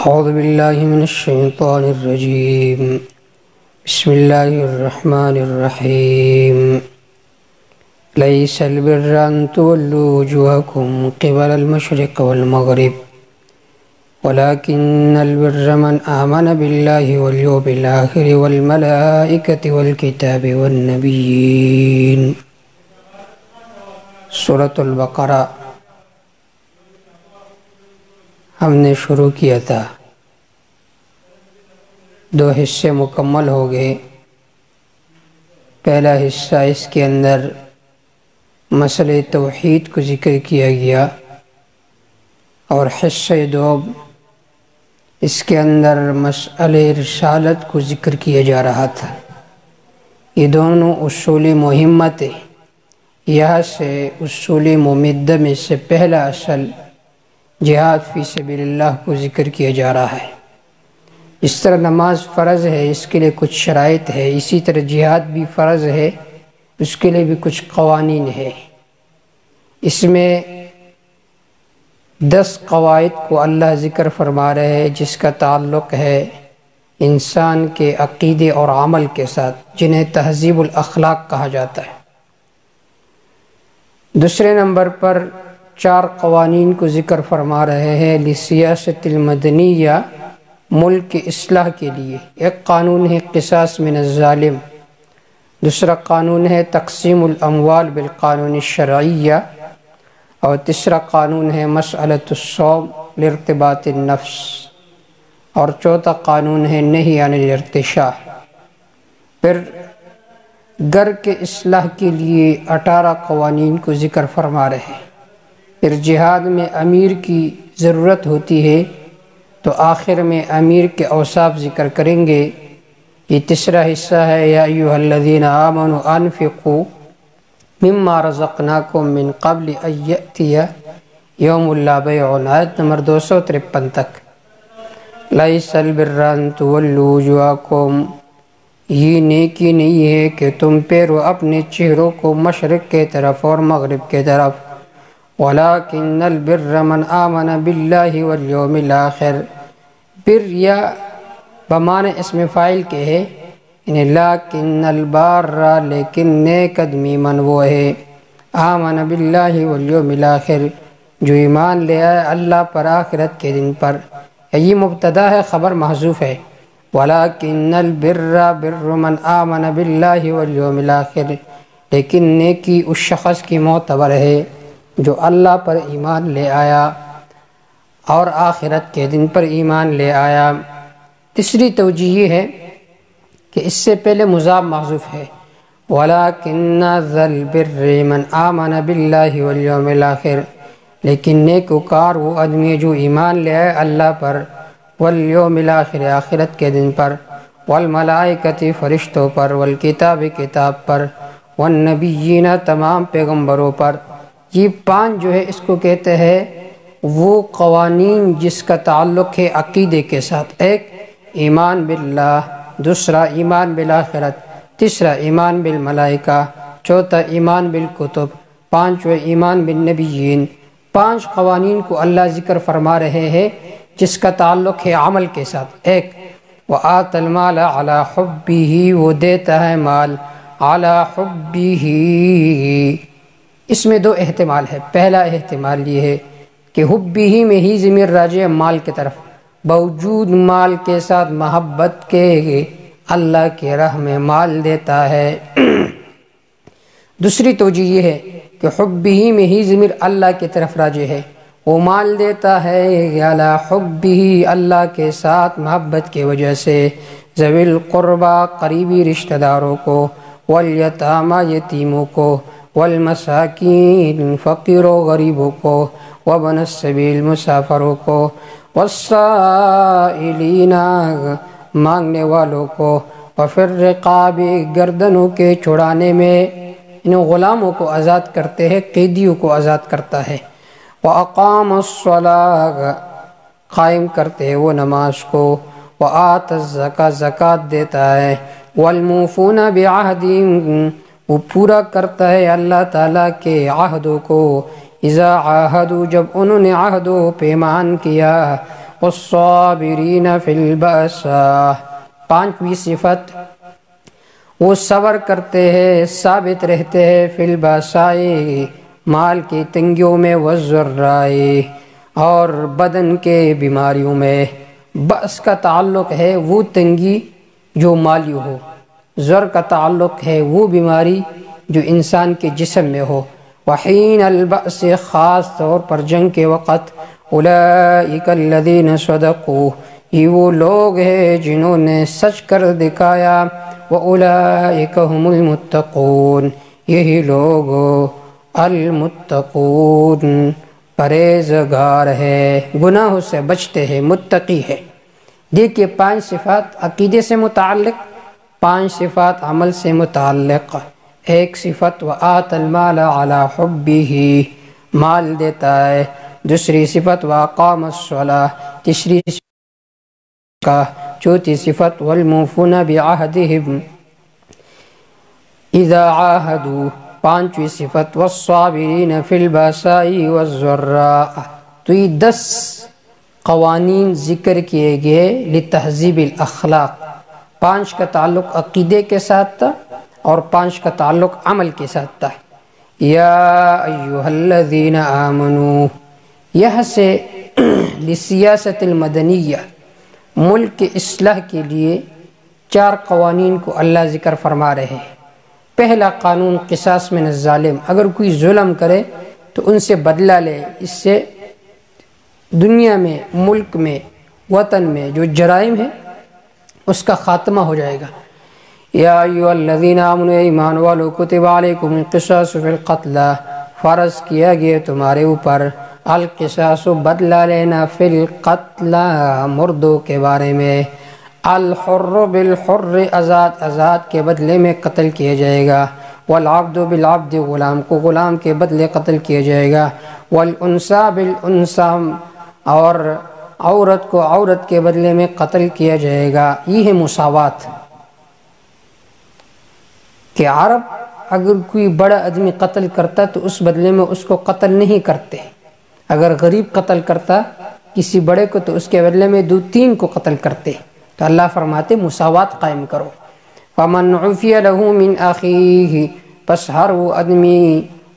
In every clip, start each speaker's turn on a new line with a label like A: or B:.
A: أعوذ بالله من الشيطان الرجيم. بسم الله الرحمن الرحيم. ليس البر أن تولوا وجوهكم قبل المشرق والمغرب ولكن البر من آمن بالله واليوم الآخر والملائكة والكتاب والنبيين. سورة البقرہ ہم نے شروع کیا تھا، 2 حصے مکمل ہو گئے۔ پہلا حصہ اس کے اندر مسئلہ توحید کو ذکر کیا گیا، اور حصہ 2 اس کے اندر مسئلہ رسالت کو ذکر کیا جا رہا تھا۔ یہ دونوں اصول مہمت ہیں۔ یہاں سے اصول ممدہ میں سے پہلا اصل جہاد فی سبیل اللہ کو ذکر کیا جا رہا ہے۔ اس طرح نماز فرض ہے، اس کے لیے کچھ شرائط ہے، اسی طرح جہاد بھی فرض ہے، اس کے لیے بھی کچھ قوانین ہے۔ اس میں 10 قواعد کو اللہ ذکر فرما رہے ہیں، جس کا تعلق ہے انسان کے عقیدے اور عمل کے ساتھ، جنہیں تہذیب الاخلاق کہا جاتا ہے۔ دوسرے نمبر پر 4 قوانین کو ذکر فرما رہے ہیں لسیاست المدنیہ، ملک کی اصلاح کے لیے۔ ایک قانون ہے قصاص من الظالم، دوسرا قانون ہے تقسیم الاموال بالقانون الشرعیہ، اور تیسرا قانون ہے مسئلۃ الصوم لارتباط النفس، اور چوتھا قانون ہے نہی عن الارتشاء۔ پھر گھر کے اصلاح کے لیے 18 قوانین کو ذکر فرما رہے ہیں۔ پھر جہاد میں امیر کی ضرورت ہوتی ہے، تو آخر میں امیر کے اوصاف ذکر کریں گے۔ یہ تیسرا حصہ ہے یا ایھا الذین آمنوا انفقوا مما رزقناکم من قبل ان یأتی یوم لا بیع، آیت نمبر 253 تک۔ لیس البر ان تولوا وجوہکم، یہ نیکی نہیں ہے کہ تم پھیرو اپنے چہروں کو مشرق کے طرف اور مغرب کے طرف، وَلَكِنَّ الْبِرَّ مَنْ آمَنَ بِاللَّهِ وَالْيَوْمِ الْآخِرِ، بر یا بمعنی اسم فاعل کے ہے، یعنی لیکن البار، لیکن نیک آدمی من وہ ہے، آمن باللہ والیوم الآخر، جو ایمان لے آئے اللہ پر، آخرت کے دن پر۔ یہ مبتدا ہے، خبر محذوف ہے۔ وَلَكِنَّ الْبِرَّ بِرُّ مَنْ آمَنَ بِاللَّهِ وَالْيَوْمِ الْآخِرِ، لیکن نیکی اس شخص کی معتبر ہے جو اللہ پر ایمان لے آیا اور آخرت کے دن پر ایمان لے آیا۔ تیسری توجیہ یہ ہے کہ اس سے پہلے مضاف محذوف ہے، وَلَكِنَّ ذَا الْبِرِّ مَنْ آمَنَ بِاللَّهِ وَالْيَوْمِ الْآخِرِ، لیکن نیکوکار وہ آدمی جو ایمان لے آئے اللہ پر، والیوم الآخر، آخرت کے دن پر، والملائکۃ، فرشتوں پر، والکتاب، کتاب پر، والنبیین، تمام پیغمبروں پر۔ یہ 5 جو ہے اس کو کہتے ہیں وہ قوانین جس کا تعلق ہے عقیدے کے ساتھ۔ ایک ایمان باللہ، دوسرا ایمان بالآخرت، تیسرا ایمان بالملائکہ، چوتھا ایمان بالکتب، پانچواں ایمان بالنبیین۔ 5 قوانین کو اللہ ذکر فرما رہے ہیں جس کا تعلق ہے عمل کے ساتھ۔ ایک وَآتَ الْمَالَ عَلَى حُبِّهِ، وہ دیتا ہے مال عَلَى حُبِّهِ۔ اس میں 2 احتمال ہے۔ پہلا احتمال یہ ہے کہ حُبِّهِ میں ہی ضمیر راجع ہے مال کی طرف، باوجود مال کے ساتھ محبت کے اللہ کے راہ میں مال دیتا ہے۔ دوسری توجیہ یہ ہے کہ حُبِّهِ میں ہی ضمیر اللہ کی طرف راجع ہے، وہ مال دیتا ہے علی حُبِّهِ، اللہ کے ساتھ محبت کی وجہ سے، ذوی القربى، قریبی رشتہ داروں کو، والیتامی، یتیموں کو، والمساکین، فقیروں غریبوں کو، وابن السبیل، مسافروں کو، والسائلین، مانگنے والوں کو، وفی الرقاب، گردنوں کے چھڑانے میں، ان غلاموں کو آزاد کرتے ہیں، قیدیوں کو آزاد کرتا ہے۔ وَأَقَامَ الصَّلَاةَ، قائم کرتے ہیں وہ نماز کو، وَآتَ الزَّكَاةَ، زکوٰۃ دیتا ہے، وَالْمُوفُونَ بِعَهْدِهِمْ، وہ پورا کرتا ہے اللہ تعالیٰ کے عہدوں کو، اذا عاہدوا، جب انہوں نے عہد و پیمان کیا، والصابرین فی البأساء، پانچویں صفت وہ صبر کرتے ہیں، ثابت رہتے ہیں، فی البأساء مال کی تنگیوں میں، والضراء اور بدن کے بیماریوں میں۔ بأس کا تعلق ہے وہ تنگی جو مالی ہو، ضر کا تعلق ہے وہ بیماری جو انسان کے جسم میں ہو۔ وحین البأس خاص طور پر جنگ کے وقت، اولئک الذین صدقوا یہ وہ لوگ ہیں جنہوں نے سچ کر دکھایا، واولئک هم المتقون یہی لوگ المتقون پرہیزگار ہے، گناہوں سے بچتے ہیں، متقی ہے۔ دیکھیے 5 صفات عقیدے سے متعلق، 5 صفات عمل سے متعلق۔ ایک صفت وآت المال علی حبہ مال دیتا ہے، دوسری صفت واقام الصلاۃ، تیسری کا، چوتھی صفت والموفون بعہدہم اذا عاہدوا، پانچویں صفت والصابرین فی البأساء والضراء۔ تو یہ 10 قوانین ذکر کیے گئے لتہذیب الاخلاق، 5 کا تعلق عقیدے کے ساتھ تھا اور 5 کا تعلق عمل کے ساتھ تھا۔ یا ایہا الذین آمنوا، یہاں سے لسیاست المدنیہ ملک کے اصلاح کے لیے 4 قوانین کو اللہ ذکر فرما رہے ہیں۔ پہلا قانون قصاص من الظالم، اگر کوئی ظلم کرے تو ان سے بدلہ لے، اس سے دنیا میں، ملک میں، وطن میں جو جرائم ہے اس کا خاتمہ ہو جائے گا۔ یا ایھا الذین آمنوا ایمان والو کتب علیکم القصاص فی القتل، فرض کیا گیا تمہارے اوپر القصاص بدلہ لینا، فی القتل مردوں کے بارے میں، الحر بالحر آزاد کے بدلے میں قتل کیا جائے گا، والعبد بالعبد غلام کو غلام کے بدلے قتل کیا جائے گا، والانثى بالانثى اور عورت کو عورت کے بدلے میں قتل کیا جائے گا۔ یہ ہے مساوات کہ عرب اگر کوئی بڑا آدمی قتل کرتا تو اس بدلے میں اس کو قتل نہیں کرتے، اگر غریب قتل کرتا کسی بڑے کو تو اس کے بدلے میں 2-3 کو قتل کرتے۔ تو اللہ فرماتے مساوات قائم کرو۔ فمن عفی له من اخیہ، پس ہر وہ آدمی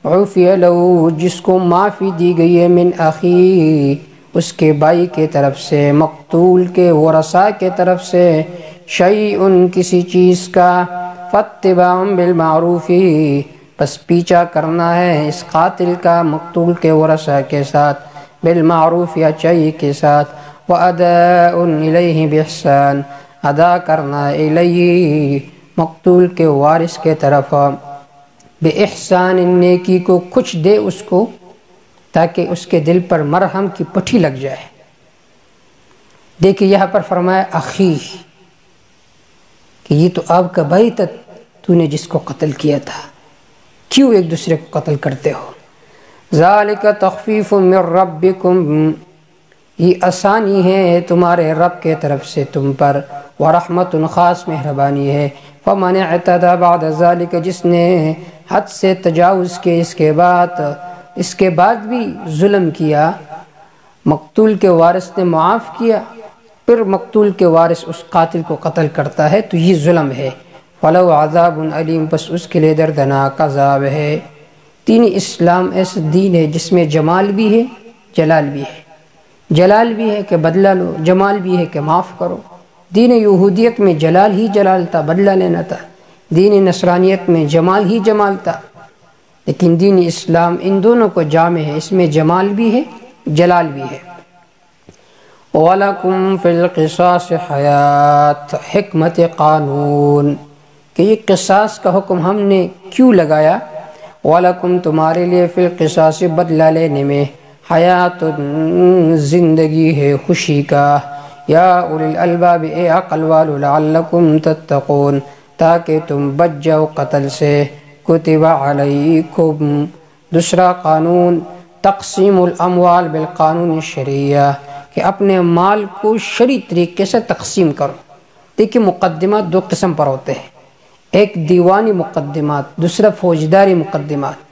A: عفی له جس کو معافی دی گئی ہے، من اخیہ اس کے بھائی کے طرف سے، مقتول کے ورثاء کے طرف سے، شیء کسی چیز کا، فاتباع بالمعروف پس پیچھا کرنا ہے اس قاتل کا مقتول کے ورثاء کے ساتھ، بالمعروف اچائی کے ساتھ، وَأَدَاءٌ إِلَيْهِ بِإِحْسَانٍ ادا کرنا الیہ مقتول کے وارث کے طرف، بِإِحْسَانٍ نیکی کو کچھ دے اس کو تاکہ اس کے دل پر مرہم کی پٹھی لگ جائے۔ دیکھیں یہاں پر فرمایا اخی کہ یہ تو آپ کا بھائی تھا، تو نے جس کو قتل کیا تھا، کیوں ایک دوسرے کو قتل کرتے ہو؟ ذالک تخفیف من ربکم یہ آسانی ہے تمہارے رب کے طرف سے تم پر، ورحمت خاص مہربانی ہے، فمن اعتدى بعد ذلك جس نے حد سے تجاوز کے اس کے بعد بھی ظلم کیا، مقتول کے وارث نے معاف کیا پھر مقتول کے وارث اس قاتل کو قتل کرتا ہے تو یہ ظلم ہے، فلو عذاب علیم پس اس کے لیے دردناک عذاب ہے۔ دین اسلام ایسا دین ہے جس میں جمال بھی ہے جلال بھی ہے، جلال بھی ہے کہ بدلہ لو، جمال بھی ہے کہ معاف کرو۔ دین یہودیت میں جلال ہی جلال تھا، بدلہ لینا تھا، دین نصرانیت میں جمال ہی جمال تھا، لیکن دین اسلام ان دونوں کو جامع ہے، اس میں جمال بھی ہے جلال بھی ہے۔ وَلَكُمْ فِي الْقِصَاصِ حَيَاةٌ حکمت قانون کہ یہ قصاص کا حکم ہم نے کیوں لگایا، وَلَكُمْ تمہارے لیے فی القصاص بدلہ لینے میں، حیات زندگی ہے خوشی کا، یا اولی الالباب اے عقل والو، لعلکم تتقون تاکہ تم بچ جاؤ قتل سے، کتب علیکم دوسرا قانون تقسیم الاموال بالقانون الشرعیہ کہ اپنے مال کو شرعی طریقے سے تقسیم کرو۔ دیکھیں مقدمات 2 قسم پر ہوتے ہیں، ایک دیوانی مقدمات، دوسرا فوجداری مقدمات۔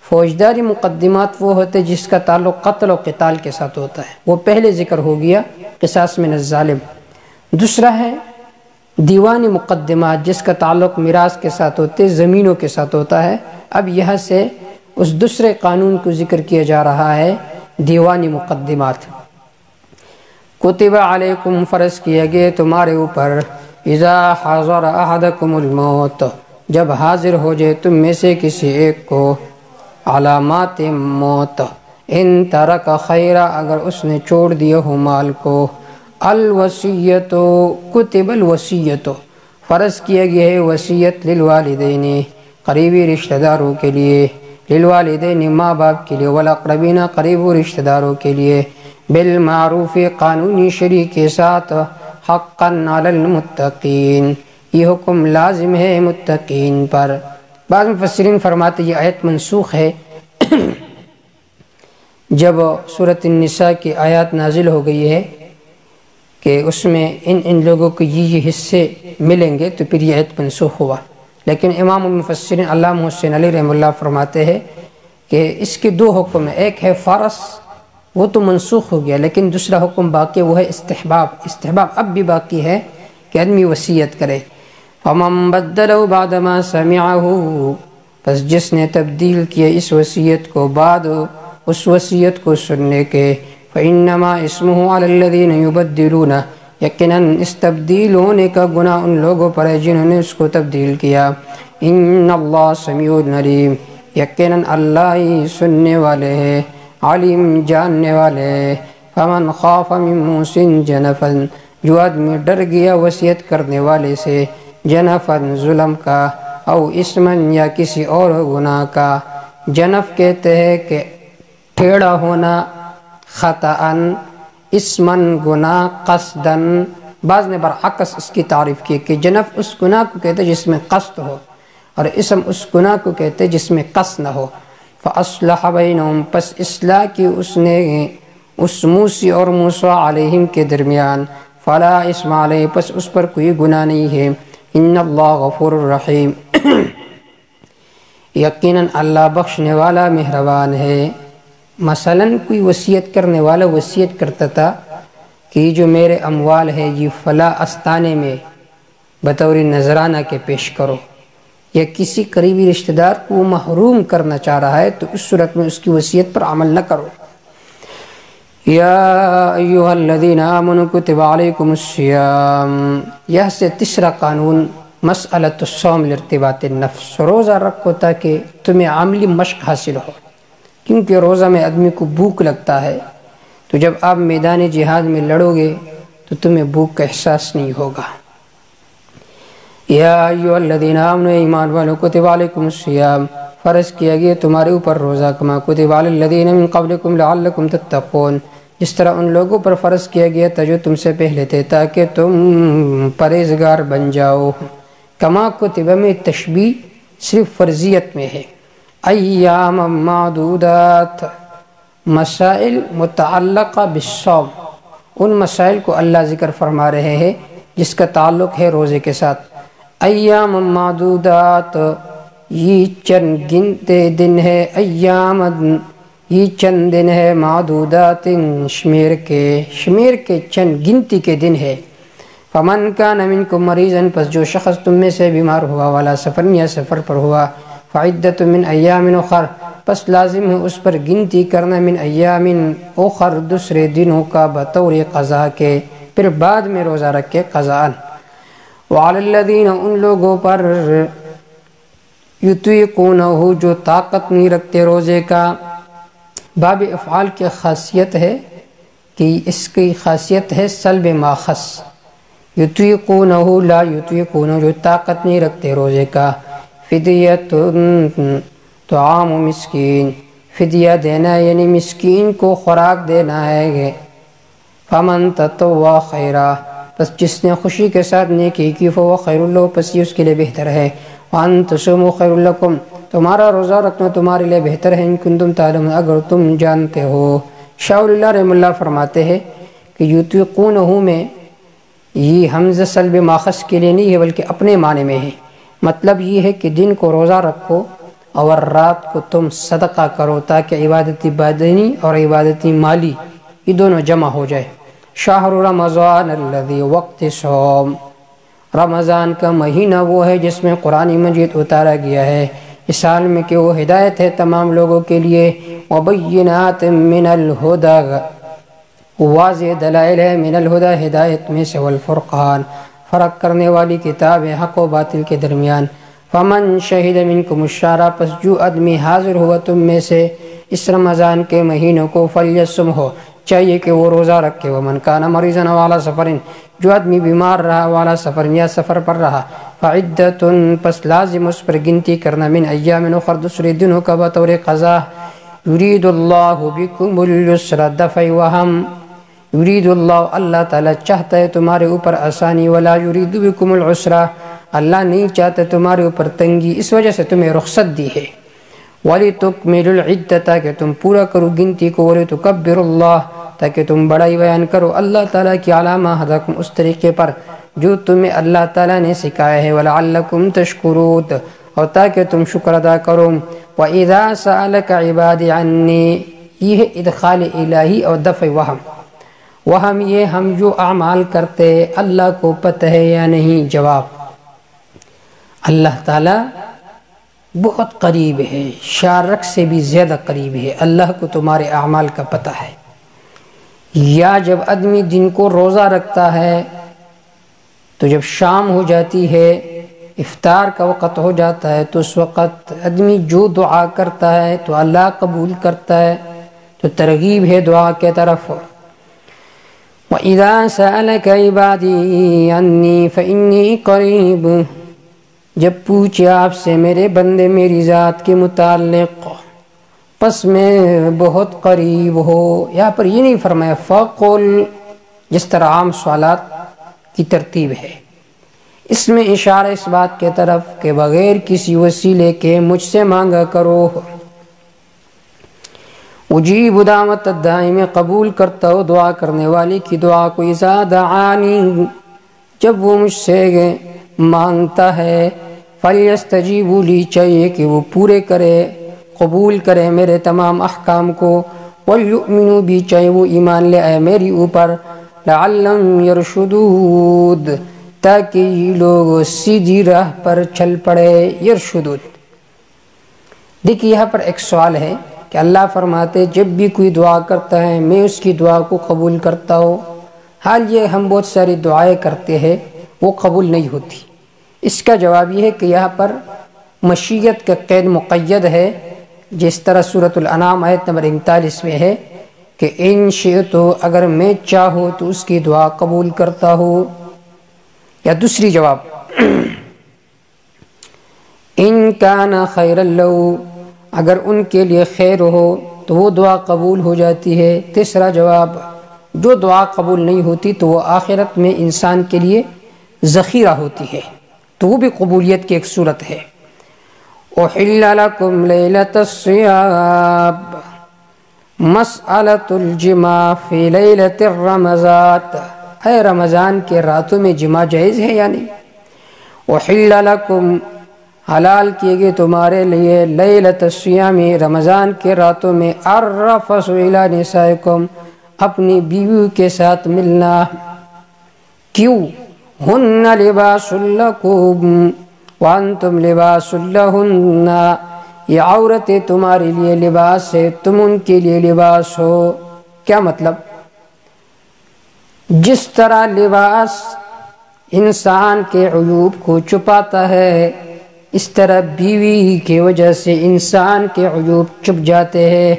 A: فوجداری مقدمات وہ ہوتے جس کا تعلق قتل و قتال کے ساتھ ہوتا ہے، وہ پہلے ذکر ہو گیا، قصاص من الظالم۔ دوسرا ہے دیوانی مقدمات، جس کا تعلق میراث کے ساتھ ہوتے، زمینوں کے ساتھ ہوتا ہے۔ اب یہاں سے اس دوسرے قانون کو ذکر کیا جا رہا ہے، دیوانی مقدمات۔ کتب علیکم، فرض کیا گیا تمہارے اوپر، اذا حضر احدکم الموت، جب حاضر ہو جائے تم میں سے کسی ایک کو، علامات موت، ان ترک خیرا، اگر اس نے چھوڑ دیا ہو مال کو، الوصیت، کتب الوصیت، فرض کیا گیا ہے وصیت، للوالدین، قریبی رشتہ داروں کے لیے، للوالدین، ماں باپ کے لیے، والاقربین، قریب رشتہ داروں کے لیے، بالمعروف، قانونی شریع کے ساتھ، حقا علی المتقین، یہ حکم لازم ہے متقین پر۔ بعض مفسرین فرماتے یہ آیت منسوخ ہے، جب سورۃ النساء کی آیات نازل ہو گئی ہے کہ اس میں ان لوگوں کو یہ حصے ملیں گے، تو پھر یہ آیت منسوخ ہوا۔ لیکن امام المفسرین علامہ حسین علی رحمہ اللہ فرماتے ہیں کہ اس کے دو حکم ہیں، ایک ہے فرض، وہ تو منسوخ ہو گیا، لیکن دوسرا حکم باقی، وہ ہے استحباب۔ استحباب اب بھی باقی ہے کہ آدمی وصیت کرے۔ فَمَن بَدَّلَهُ بَعْدَ مَا سَمِعَهُ، پس جس نے تبدیل کیا اس وصیت کو بعد اس وصیت کو سننے کے، فَإِنَّمَا اسْمُهُ عَلَى الَّذِينَ يُبَدِّلُونَ، یقیناً اس تبدیل ہونے کا گناہ ان لوگوں پر ہے جنہوں نے اس کو تبدیل کیا۔ ان اللہ سمیع علیم، یقیناً اللہ ہی سننے والے ہیں، علیم جاننے والے ہیں۔ فمن خاف من موص جنفا، جو آدمی ڈر گیا وصیت کرنے والے سے، جنفا ظلم کا، او اسمن یا کسی اور گناہ کا۔ جنف کہتے ہیں کہ ٹیڑھا ہونا، خطأً، اسمن گناہ، قصداً۔ بعض نے برعکس اس کی تعریف کی کہ جنف اس گناہ کو کہتے جس میں قصد ہو، اور اسم اس گناہ کو کہتے جس میں قصد نہ ہو۔ فَأَصْلَحَ بَيْنَهُمْ، پس اصلاح کی اس نے اس موسی اور موسیٰ علیہم کے درمیان، فَلَا اسْمَ عَلَيْهِ، پس اس پر کوئی گناہ نہیں ہے۔ ان اللہ غفور الرحیم، یقیناً اللہ بخشنے والا مہربان ہے۔ مثلاً کوئی وصیت کرنے والا وصیت کرتا تھا کہ یہ جو میرے اموال ہے یہ فلاں استانے میں بطور نذرانہ کے پیش کرو، یا کسی قریبی رشتہ دار کو محروم کرنا چاہ رہا ہے تو اس صورت میں اس کی وصیت پر عمل نہ کرو۔ یا ایہا الذین آمنوا کتب علیکم الصیام، یہ سے تیسرا قانون، مسئلۃ الصوم لارتباط النفس، روزہ رکھو تاکہ تمہیں عملی مشق حاصل ہو، کیونکہ روزہ میں آدمی کو بھوک لگتا ہے، تو جب آپ میدان جہاد میں لڑو گے تو تمہیں بھوک کا احساس نہیں ہوگا۔ یا ایھا الذین آمنوا، ایمان والو، کتب علیکم الصیام، فرض کیا گیا تمہارے اوپر روزہ، کما کتب علی الذین من قبلکم لعلکم تتقون، جس طرح ان لوگوں پر فرض کیا گیا تھا جو تم سے پہلے تھے تاکہ تم پرہیزگار بن جاؤ۔ کما کتب میں تشبیہ صرف فرضیت میں ہے۔ ایام معدودات، مسائل متعلقہ بالصوم، ان مسائل کو اللہ ذکر فرما رہے ہیں جس کا تعلق ہے روزے کے ساتھ۔ ایام معدودات، یہ چند گنتے دن ہے، ایام، یہ چند دن ہے، معدودات، شمیر کے چند گنتی کے دن ہے۔ فمن کان منکم مریضا، پس جو شخص تم میں سے بیمار ہوا، والا سفر یا سفر پر ہوا، فعدۃ من ایام اخر، پس لازم ہے اس پر گنتی کرنا، من ایام اخر، دوسرے دنوں کا، بطور قضا کے، پھر بعد میں روزہ رکھ کے قضاءً۔ وعلی الذین، ان لوگوں پر، یطیقونہ، جو طاقت نہیں رکھتے روزے کا۔ باب افعال کی خاصیت ہے کہ اس کی خاصیت ہے سلب ماخذ، یطیقونہ لا یطیقونہ، جو طاقت نہیں رکھتے روزے کا۔ فدیۃ طعام مسکین، فدیہ دینا یعنی مسکین کو خوراک دینا ہے۔ فمن تطوع خیرا، پس جس نے خوشی کے ساتھ نیکی کی، فهو خیر له، پس یہ اس کے لیے بہتر ہے۔ وان تصوموا خیر لکم، تمہارا روزہ رکھنا تمہارے لیے بہتر ہے، ان کنتم تعلمون، اگر تم جانتے ہو۔ شاہ ولی اللہ رحمہ اللہ فرماتے ہیں کہ یطیقونہ میں یہ حمزہ سلب ماخذ کے لیے نہیں ہے بلکہ اپنے معنی میں ہے۔ مطلب یہ ہے کہ دن کو روزہ رکھو اور رات کو تم صدقہ کرو تاکہ عبادتی بدنی اور عبادتی مالی یہ دونوں جمع ہو جائے۔ شہر رمضان الذی وقت صوم، رمضان کا مہینہ وہ ہے جس میں قرآن مجید اتارا گیا ہے اس حال میں کہ وہ ہدایت ہے تمام لوگوں کے لیے، وبینات من الہدی، واضح دلائل ہے، من الہدی ہدایت میں سے، والفرقان فرق کرنے والی کتاب ہے حق و باطل کے درمیان، فمن شہد منکم الشہر، پس جو آدمی حاضر ہوا تم میں سے اس رمضان کے مہینوں کو، فلیصم، ہو چاہیے کہ وہ روزہ رکھے، ومن کان مریضا او علی سفر، جو آدمی بیمار رہا، والا سفر یا سفر پر رہا، فعدۃ، پس لازم اس پر گنتی کرنا، من ایام اخر، دوسرے دنوں کا بطور قضا، یرید اللہ بکم الیسر، دفع وہم، یرید اللہ، اللہ تعالیٰ چاہتا ہے تمہارے اوپر آسانی، ولا یرید بکم العسر، اللہ نہیں چاہتا تمہارے اوپر تنگی، اس وجہ سے تمہیں رخصت دی ہے، وَلِتُكْمِلُوا الْعِدَّةَ، تاکہ تم پورا کرو گنتی کو، وَلِتُكَبِّرُوا اللَّهَ، تاکہ تم بڑائی بیان کرو اللہ تعالیٰ کی، عَلَىٰ مَا هَدَاكُمْ، اس طریقے پر جو تمہیں اللہ تعالیٰ نے سکھایا ہے، وَلَعَلَّكُمْ تَشْكُرُونَ، اور تاکہ تم شکر ادا کرو، وَإِذَا سَأَلَكَ عِبَادِي عَنِّي، یہ ہے ادخال الہی اور دفع وہم، وہم یہ ہم جو اعمال کرتے اللہ کو پتہ ہے یا نہیں، جواب اللہ تعالیٰ بہت قریب ہے، شارق سے بھی زیادہ قریب ہے، اللہ کو تمہارے اعمال کا پتہ ہے۔ یا جب آدمی دن کو روزہ رکھتا ہے تو جب شام ہو جاتی ہے، افطار کا وقت ہو جاتا ہے، تو اس وقت آدمی جو دعا کرتا ہے تو اللہ قبول کرتا ہے، تو ترغیب ہے دعا کے طرف۔ وَإِذَا سَأَلَكَ عِبَادِي عَنِّي فَإِنِّي قَرِيبٌ، جب پوچھے آپ سے میرے بندے میری ذات کے متعلق، پس میں بہت قریب ہو، یہاں پر یہ نہیں فرمایا فَقُلْ، جس طرح عام سوالات کی ترتیب ہے، اس میں اشارہ اس بات کے طرف کہ بغیر کسی وسیلے کے مجھ سے مانگا کرو۔ اجیب دعوت الداعی، میں قبول کرتا ہوں دعا کرنے والے کی دعا کو، اذا دعانی، جب وہ مجھ سے مانگتا ہے، فلیستجیبوا لی، چاہیے کہ وہ پورے کرے، قبول کرے میرے تمام احکام کو، ولیؤمنوا بی، چاہیے وہ ایمان لے آئے میری اوپر، لعلہم یرشدون، تاکہ یہ لوگ سیدھی راہ پر چل پڑے، یرشدون۔ دیکھیے یہاں پر ایک سوال ہے کہ اللہ فرماتے جب بھی کوئی دعا کرتا ہے میں اس کی دعا کو قبول کرتا ہوں، حال یہ ہم بہت ساری دعائیں کرتے ہیں وہ قبول نہیں ہوتی۔ اس کا جواب یہ ہے کہ یہاں پر مشیت کا قید مقید ہے، جس طرح سورۃ الانعام آیت نمبر 39 میں ہے کہ ان شئت، اگر میں چاہوں تو اس کی دعا قبول کرتا ہوں۔ یا دوسری جواب ان کان خیرا لہ، اگر ان کے لیے خیر ہو تو وہ دعا قبول ہو جاتی ہے۔ تیسرا جواب، جو دعا قبول نہیں ہوتی تو وہ آخرت میں انسان کے لیے ذخیرہ ہوتی ہے، تو وہ بھی قبولیت کی ایک صورت ہے۔ احل لکم لیلۃ الصیام مسألۃ الجماع فی لیلۃ الرمضان، اے رمضان کے راتوں میں جماع جائز ہے یا نہیں؟ احل لکم، حلال کیے گئے تمہارے لیے، لیلۃ الصیام، رمضان کے راتوں میں، الرفث الی نسائکم، اپنی بیویوں کے ساتھ ملنا، کیوں؟ ہن لباس لکم وانتم لباس لہن، یہ عورتیں تمہارے لیے لباس ہے، تم ان کے لیے لباس ہو۔ کیا مطلب؟ جس طرح لباس انسان کے عیوب کو چھپاتا ہے، اس طرح بیوی کی وجہ سے انسان کے عیوب چھپ جاتے ہیں۔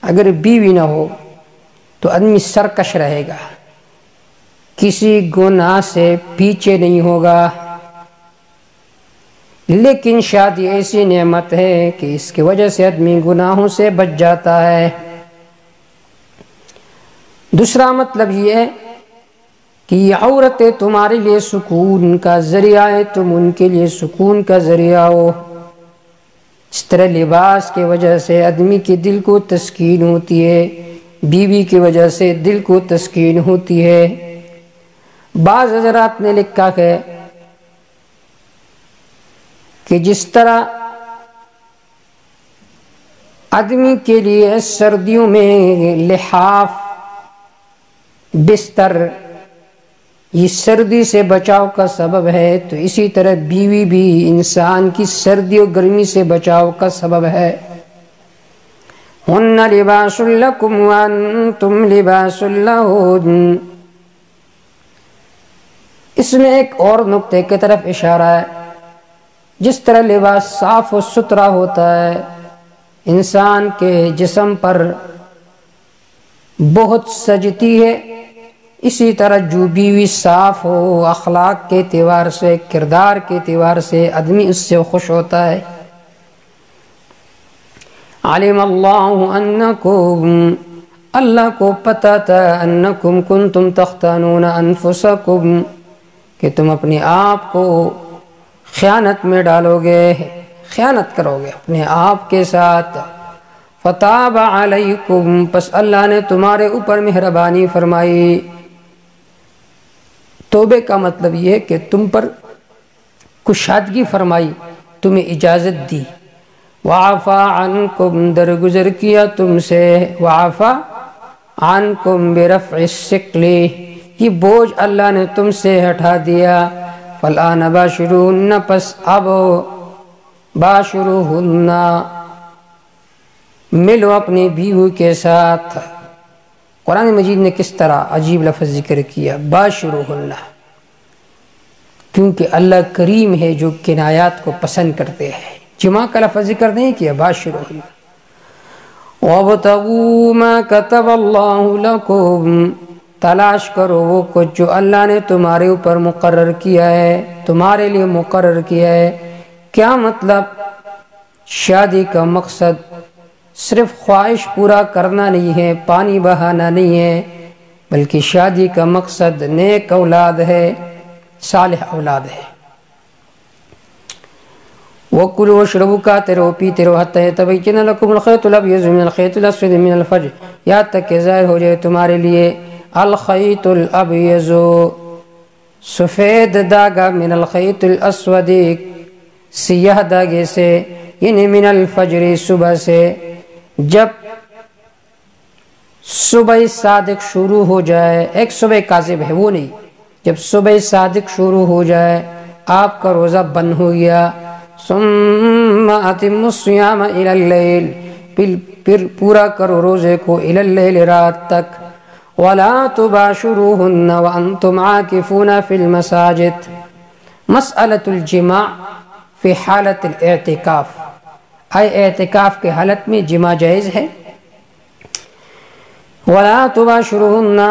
A: اگر بیوی نہ ہو تو آدمی سرکش رہے گا، کسی گناہ سے پیچھے نہیں ہوگا، لیکن شادی ایسی نعمت ہے کہ اس کی وجہ سے آدمی گناہوں سے بچ جاتا ہے۔ دوسرا مطلب یہ ہے کہ یہ عورتیں تمہارے لیے سکون کا ذریعہ ہے، تم ان کے لیے سکون کا ذریعہ ہو۔ اس طرح لباس کی وجہ سے آدمی کے دل کو تسکین ہوتی ہے، بیوی کی وجہ سے دل کو تسکین ہوتی ہے۔ بعض حضرات نے لکھا ہے کہ جس طرح آدمی کے لیے سردیوں میں لحاف بستر یہ سردی سے بچاؤ کا سبب ہے، تو اسی طرح بیوی بھی انسان کی سردی و گرمی سے بچاؤ کا سبب ہے۔ ہن لباس لکم وانتم لباس لہن۔ اس میں ایک اور نقطے کی طرف اشارہ ہے، جس طرح لباس صاف و ستھرا ہوتا ہے، انسان کے جسم پر بہت سجتی ہے، اسی طرح جو بیوی صاف ہو اخلاق کے اعتبار سے، کردار کے اعتبار سے، آدمی اس سے خوش ہوتا ہے۔ علم اللہ انکم، اللہ کو پتہ تھا، انکم کنتم تختانون انفسکم، کہ تم اپنے آپ کو خیانت میں ڈالو گے، خیانت کرو گے اپنے آپ کے ساتھ۔ فتاب علیکم، پس اللہ نے تمہارے اوپر مہربانی فرمائی۔ توبے کا مطلب یہ ہے کہ تم پر کشادگی فرمائی، تمہیں اجازت دی۔ وعفا عنکم، درگزر کیا تم سے۔ وعفا عنکم برفع الثقل، یہ بوجھ اللہ نے تم سے ہٹا دیا۔ فالآن باشروہن، پس اب باشروہن، ملو اپنی بیوی کے ساتھ۔ قرآن مجید نے کس طرح عجیب لفظ ذکر کیا، باشروہن، کیونکہ اللہ کریم ہے جو کنایات کو پسند کرتے ہیں۔ جماع کا لفظ ذکر نہیں کیا، باشروہن۔ وَابْتَغُوا مَا كَتَبَ اللَّهُ لَكُمْ، تلاش کرو وہ کچھ جو اللہ نے تمہارے اوپر مقرر کیا ہے، تمہارے لیے مقرر کیا ہے۔ کیا مطلب؟ شادی کا مقصد صرف خواہش پورا کرنا نہیں ہے، پانی بہانا نہیں ہے، بلکہ شادی کا مقصد نیک اولاد ہے، صالح اولاد ہے۔ وَكُلُوا وَاشْرَبُوا، کھاتے رہو پیتے رہو، حَتَّى يَتَبَيَّنَ لَكُمُ الْخَيْطُ الْأَبْيَضُ مِنَ الْخَيْطِ الْأَسْوَدِ مِنَ الْفَجْرِ، یہاں تک کہ ظاہر ہو جائے تمہارے لیے الخیط الابیض، سفید داغا، من الخیط الاسود، سیاہ داغے سے، یعنی من الفجر، صبح سے۔ جب صبح صادق شروع ہو جائے، ایک صبح کاذب ہے وہ نہیں، جب صبح صادق شروع ہو جائے آپ کا روزہ بند ہو گیا، ثم اتموا الصیام الی اللیل، پھر پورا کرو روزے کو الی اللیل، رات تک۔ وَلَا تُبَاشِرُوهُنَّ وَأَنْتُمْ عَاكِفُونَ فِي الْمَسَاجِدِ، مسئلۃ الجماع فی حالت الاعتکاف، اعتکاف کے حالت میں جماع جائز ہے؟ وَلَا تُبَاشِرُوهُنَّ،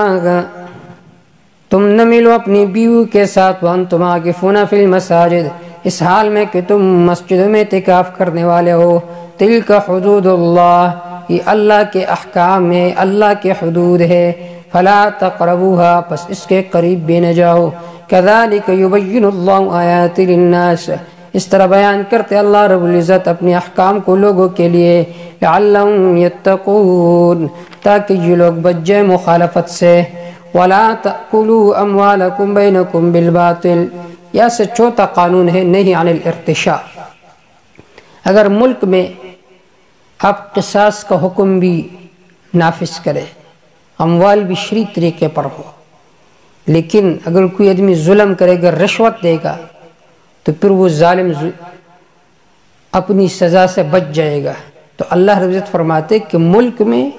A: تم نہ ملو اپنی بیوی کے ساتھ، وَأَنْتُمْ عَاكِفُونَ فِي الْمَسَاجِدِ، اس حال میں کہ تم مسجدوں میں اعتکاف کرنے والے ہو۔ تِلْكَ حُدُودُ اللَّهِ، یہ اللہ کے احکام ہے، اللہ کے حدود ہے۔ فَلَا تَقْرَبُوهَا، پس اس کے قریب بھی نہ جاؤ۔ كَذَلِكَ يُبَيِّنُ اللَّهُ آيَاتِهِ لِلنَّاسِ، اس طرح بیان کرتے اللہ رب العزت اپنے احکام کو لوگوں کے لیے، لَعَلَّهُمْ يَتَّقُونَ، تاکہ یہ لوگ بچ جائیں مخالفت سے۔ وَلَا تَأْكُلُوا أَمْوَالَكُمْ بَيْنَكُمْ بِالْبَاطِلِ، یا سے چوتھا قانون ہے نہی عن الارتشاء۔ اگر ملک میں آپ قصاص کا حکم بھی نافذ کریں، اموال بھی شرعی طریقے پر ہو، لیکن اگر کوئی آدمی ظلم کرے گا، رشوت دے گا، تو پھر وہ ظالم اپنی سزا سے بچ جائے گا۔ تو اللہ رب العزت فرماتے کہ ملک میں،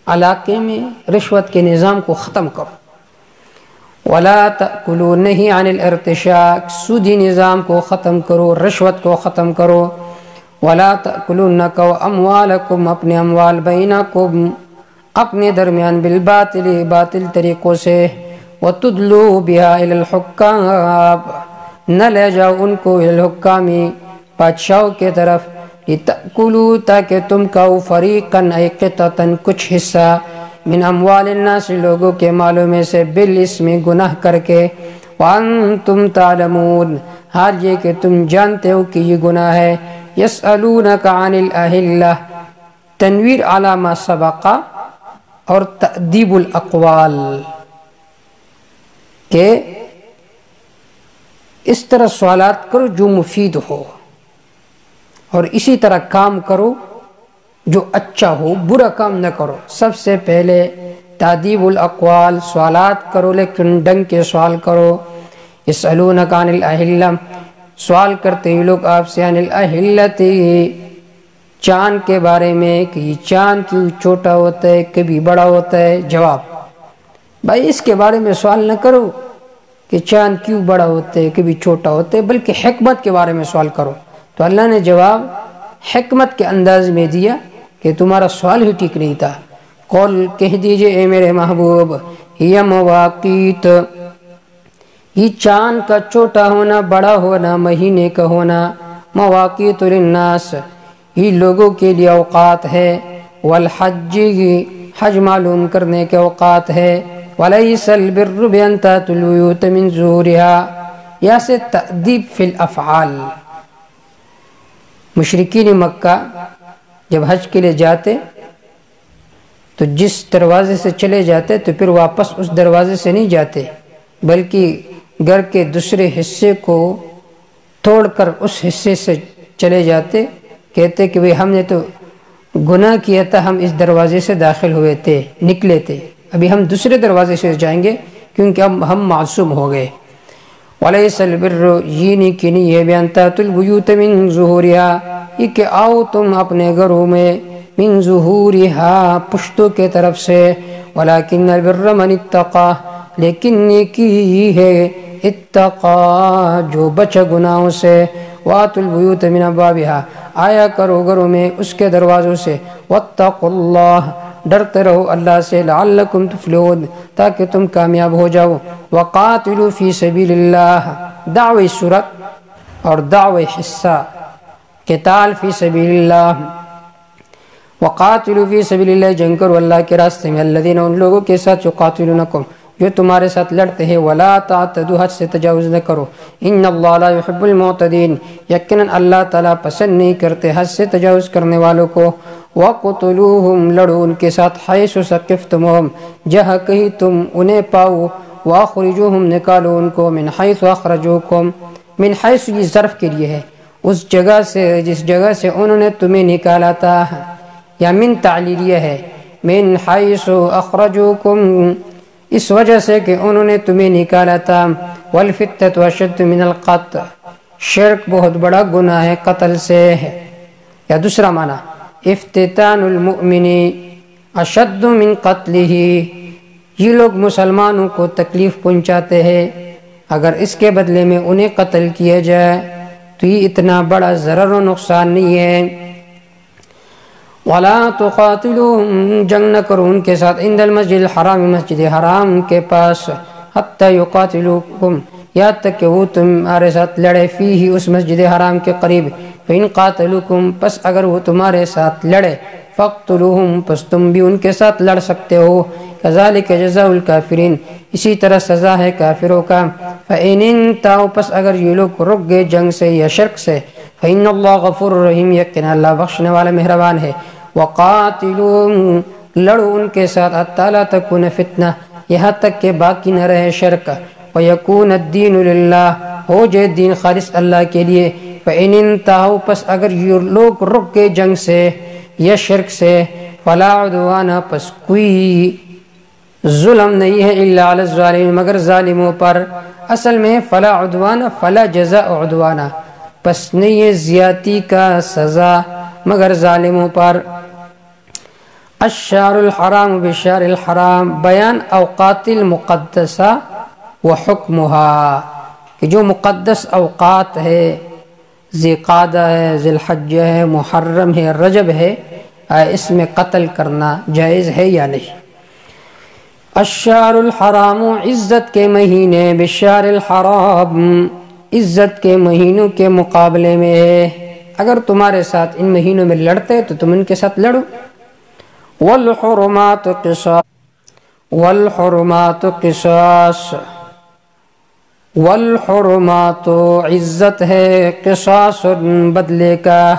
A: علاقے میں رشوت کے نظام کو ختم کرو۔ وَلَا تَأْكُلُوا، نہی عن الارتشاء، سودی نظام کو ختم کرو، رشوت کو ختم کرو۔ وَلَا تَأْكُلُوا أَمْوَالَكُمْ، اپنے اموال، بینکم، اپنے درمیان، بالباطل، باطل طریقوں سے۔ وَتُدْلُوا بِهَا إِلَى الْحُكَّامِ، نہ لے جاؤ ان کو إِلَى الْحُكَّامِ، بادشاہوں کے طرف، لِتَأْكُلُوا، تاکہ تم کھاؤ، فَرِيقًا أَيْ قِطَةً، کچھ حصہ، من اموال الناس، لوگوں کے مالوں میں سے، بالاسم، گناہ کر کے، وَأَنْتُمْ تَعْلَمُونَ، حال یہ کہ تم جانتے ہو کہ یہ گناہ ہے۔ يَسْأَلُونَكَ عَنِ الْأَهِلَّةِ، تنویر علی ما سبق اور تأدیب الاقوال، کہ اس طرح سوالات کرو جو مفید ہو، اور اسی طرح کام کرو جو اچھا ہو، برا کام نہ کرو۔ سب سے پہلے تعدیب الاقوال، سوالات کرو لیکن ڈنگ کے سوال کرو۔ یسألونک عن الاہلہ، سوال کرتے ہیں لوگ آپ سے عن الاہلۃ، چاند کے بارے میں کہ یہ چاند کیوں چھوٹا ہوتا ہے کبھی بڑا ہوتا ہے۔ جواب، بھائی اس کے بارے میں سوال نہ کرو کہ چاند کیوں بڑا ہوتا ہے کبھی چھوٹا ہوتا ہے، بلکہ حکمت کے بارے میں سوال کرو۔ تو اللہ نے جواب حکمت کے انداز میں دیا کہ تمہارا سوال ہی ٹھیک نہیں تھا۔ قول کہہ دیجئے اے میرے محبوب، یہ مواقیت، یہ چاند کا چھوٹا ہونا بڑا ہونا مہینے کا ہونا، مواقیت للناس، یہ لوگوں کے لیے اوقات ہے، والحج، حج معلوم کرنے کے اوقات ہے، وَلَيْسَ الْبِرُّ بِأَن تَأْتُوا الْبُيُوتَ مِن ظُهُورِهَا، یا سے تأدیب فی الافعال۔ مشرکین مکہ جب حج کے لیے جاتے تو جس دروازے سے چلے جاتے تو پھر واپس اس دروازے سے نہیں جاتے، بلکہ گھر کے دوسرے حصے کو توڑ کر اس حصے سے چلے جاتے، کہتے کہ ہم نے تو گناہ کیا تھا، ہم اس دروازے سے داخل ہوئے تھے، نکلے تھے، ابھی ہم دوسرے دروازے سے جائیں گے کیونکہ اب ہم معصوم ہو گئے۔ وَلَيْسَ الْبِرُّ، یہ نہیں کہ نہیں ہے، بِأَن تَأْتُوا الْبُيُوتَ مِن ظُهُورِهَا، یہ کہ آؤ تم اپنے گھروں میں، من ظُهُورِهَا، پشتوں کے طرف سے، وَلَكِنَّ الْبِرَّ مَنِ اتَّقَى، لیکن نیکی یہ ہے اتقا، جو بچا گناہوں سے، وَآتُوا الْبُيُوتَ مِنْ أَبْوَابِهَا، آیا کرو گھروں میں اس کے دروازوں سے، وَاتَّقُوا اللَّهَ، ڈرتے رہو اللہ سے، لعلکم تفلحون، تاکہ تم کامیاب ہو جاؤ۔ وقاتلوا فی سبیل اللہ، دعوی صورت اور دعوی حصہ، قتال فی سبیل اللہ، وقاتلوا فی سبیل اللہ، جنگ کرو اللہ کے راستے میں، الذین، ان لوگوں کے ساتھ یقاتلونکم، جو تمہارے ساتھ لڑتے ہیں، ولا تعتدوا، حد سے تجاوز نہ کرو، ان اللہ لا يحب المعتدین، یقیناً اللہ تعالیٰ پسند نہیں کرتے حد سے تجاوز کرنے والوں کو۔ وَقُتُلُوهُمْ، لڑو ان کے ساتھ، حیث ثقفتموہم، جہاں کہیں تم انہیں پاؤ، وَأَخْرِجُوهُمْ، نکالو ان کو، من حیث اخرجوکم، من حیث یہ ظرف کے لیے ہے، اس جگہ سے جس جگہ سے انہوں نے تمہیں نکالا تھا، یا من تعلیلیہ ہے، من حیث اخرجوکم، اس وجہ سے کہ انہوں نے تمہیں نکالا تھا، والفتنة اشد من القتل، شرک بہت بڑا گناہ ہے قتل سے ہے۔ یا دوسرا معنی، افتتان المؤمن اشد من قتلہ، یہ لوگ مسلمانوں کو تکلیف پہنچاتے ہیں، اگر اس کے بدلے میں انہیں قتل کیا جائے تو یہ اتنا بڑا ضرر و نقصان نہیں ہے۔ وَلَا تُقَاتِلُوهُمْ، جنگ نہ کرو ان کے ساتھ، عند المسجد الحرام، مسجد حرام کے پاس، حتی یقاتلوکم، یہاں تک کہ وہ تمہارے ساتھ لڑے، فیہ، اس مسجد حرام کے قریب، فَإِن قَاتَلُوكُمْ، پس اگر وہ تمہارے ساتھ لڑے، فَاقْتُلُوهُمْ، پس تم بھی ان کے ساتھ لڑ سکتے ہو، كَذَلِكَ جَزَاءُ الْكَافِرِينَ، اسی طرح سزا ہے کافروں کا۔ فَإِنِ انْتَهُوا، پس اگر یہ لوگ رک گئے جنگ سے یا شرک سے، فَإِنَّ اللَّهَ غَفُورٌ رَحِيمٌ، یقینا اللہ بخشنے والا مہربان ہے۔ وَقَاتِلُوهُمْ، لڑو ان کے ساتھ، حَتَّى لَا تَكُونَ فِتْنَةٌ، یہاں تک کہ باقی نہ رہے شرک، وَيَكُونَ الدِّينُ لِلَّهِ، ہو جائے دین خالص اللہ کے لیے۔ فَإِنِ انْتَهُوا، پس اگر یہ لوگ رک گئے جنگ سے یا شرک سے، فَلَا عُدْوَانَ، پس کوئی ظلم نہیں ہے، الا علی الظالمین، مگر ظالموں پر۔ اصل میں فلا عدوان، فلا جزاء عدوانہ، پس نہیں ہے زیادتی کا سزا مگر ظالموں پر۔ الشہر الحرام بالشہر الحرام، بیان اوقات المقدسہ و حکمها، کہ جو مقدس اوقات ہے، ذی قعدہ ہے، ذی الحجہ ہے، محرم ہے، رجب ہے، اس میں قتل کرنا جائز ہے یا نہیں۔ الشہر الحرام، عزت کے مہینے، بالشہر الحرام، عزت کے مہینوں کے مقابلے میں ہے، اگر تمہارے ساتھ ان مہینوں میں لڑتے تو تم ان کے ساتھ لڑو۔ والحرمات قصاص، والحرمات قصاص، والحرمات عزت ہے، قصاص بدلے کا،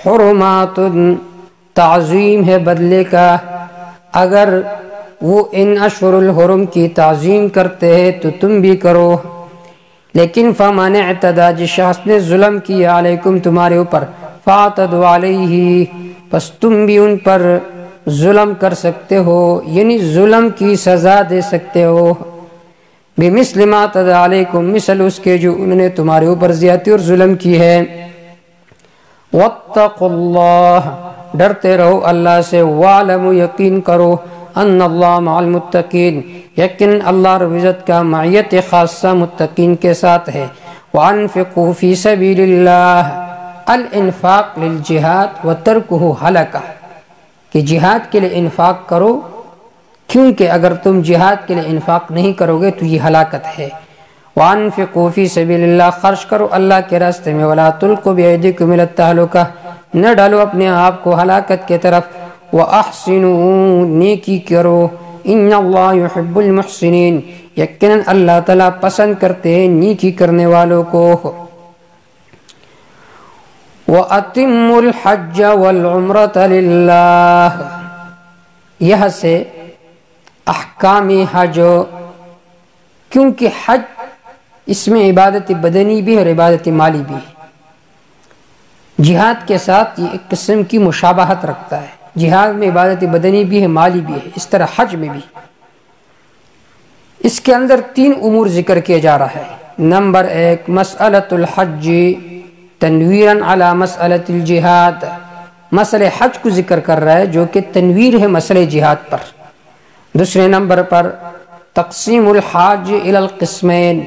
A: حرمات تعظیم ہے بدلے کا، اگر وہ ان اشہر الحرم کی تعظیم کرتے ہیں تو تم بھی کرو۔ لیکن فَمَنِ اعْتَدَى، جس شخص نے ظلم کیا، علیکم تمہارے اوپر، فَاعْتَدُوا عَلَيْهِ، پس تم بھی ان پر ظلم کر سکتے ہو، یعنی ظلم کی سزا دے سکتے ہو، بمثل ما اعتدى علیکم، مثل اس کے جو انہوں نے تمہارے اوپر زیادتی اور ظلم کی ہے۔ واتقوا اللہ، ڈرتے رہو اللہ سے، وَاعْلَمُوا، یقین کرو، ان اللہ مع المتقین، یقین اللہ رب العزت کا معیت خاصہ متقین کے ساتھ ہے۔ وَأَنفِقُوا فِي سَبِيلِ اللَّهِ، الانفاق للجہاد وترکہ ہلکہ، کہ جہاد کے لیے انفاق کرو، کیونکہ اگر تم جہاد کے لیے انفاق نہیں کرو گے تو یہ ہلاکت ہے۔ وَأَنفِقُوا فِي سَبِيلِ اللَّهِ، خرچ کرو اللہ کے راستے میں، وَلَا تُلْقُوا بِأَيْدِيكُمْ إِلَى التَّهْلُكَةِ، نہ ڈالو اپنے آپ کو ہلاکت کی طرف۔ وَأَحْسِنُوا، نیکی کرو، إِنَّ اللَّهَ يُحِبُّ الْمُحْسِنِينَ، یقیناً اللہ تعالیٰ پسند کرتے ہیں نیکی کرنے والوں کو۔ وَأَتِمُّوا الْحَجَّ وَالْعُمْرَةَ لِلَّهِ، یہاں سے احکام حج، کیونکہ حج اس میں عبادت بدنی بھی اور عبادت مالی بھی ہے، جہاد کے ساتھ یہ ایک قسم کی مشابہت رکھتا ہے، جہاد میں عبادت بدنی بھی ہے، مالی بھی ہے، اس طرح حج میں بھی۔ اس کے اندر 3 امور ذکر کیا جا رہا ہے۔ نمبر 1، مسئلۃ الحج تنویراً علی مسئلۃ الجہاد، مسئلہ حج کو ذکر کر رہا ہے جو کہ تنویر ہے مسئلہ جہاد پر۔ دوسرے نمبر پر تقسیم الحاج الی القسمین،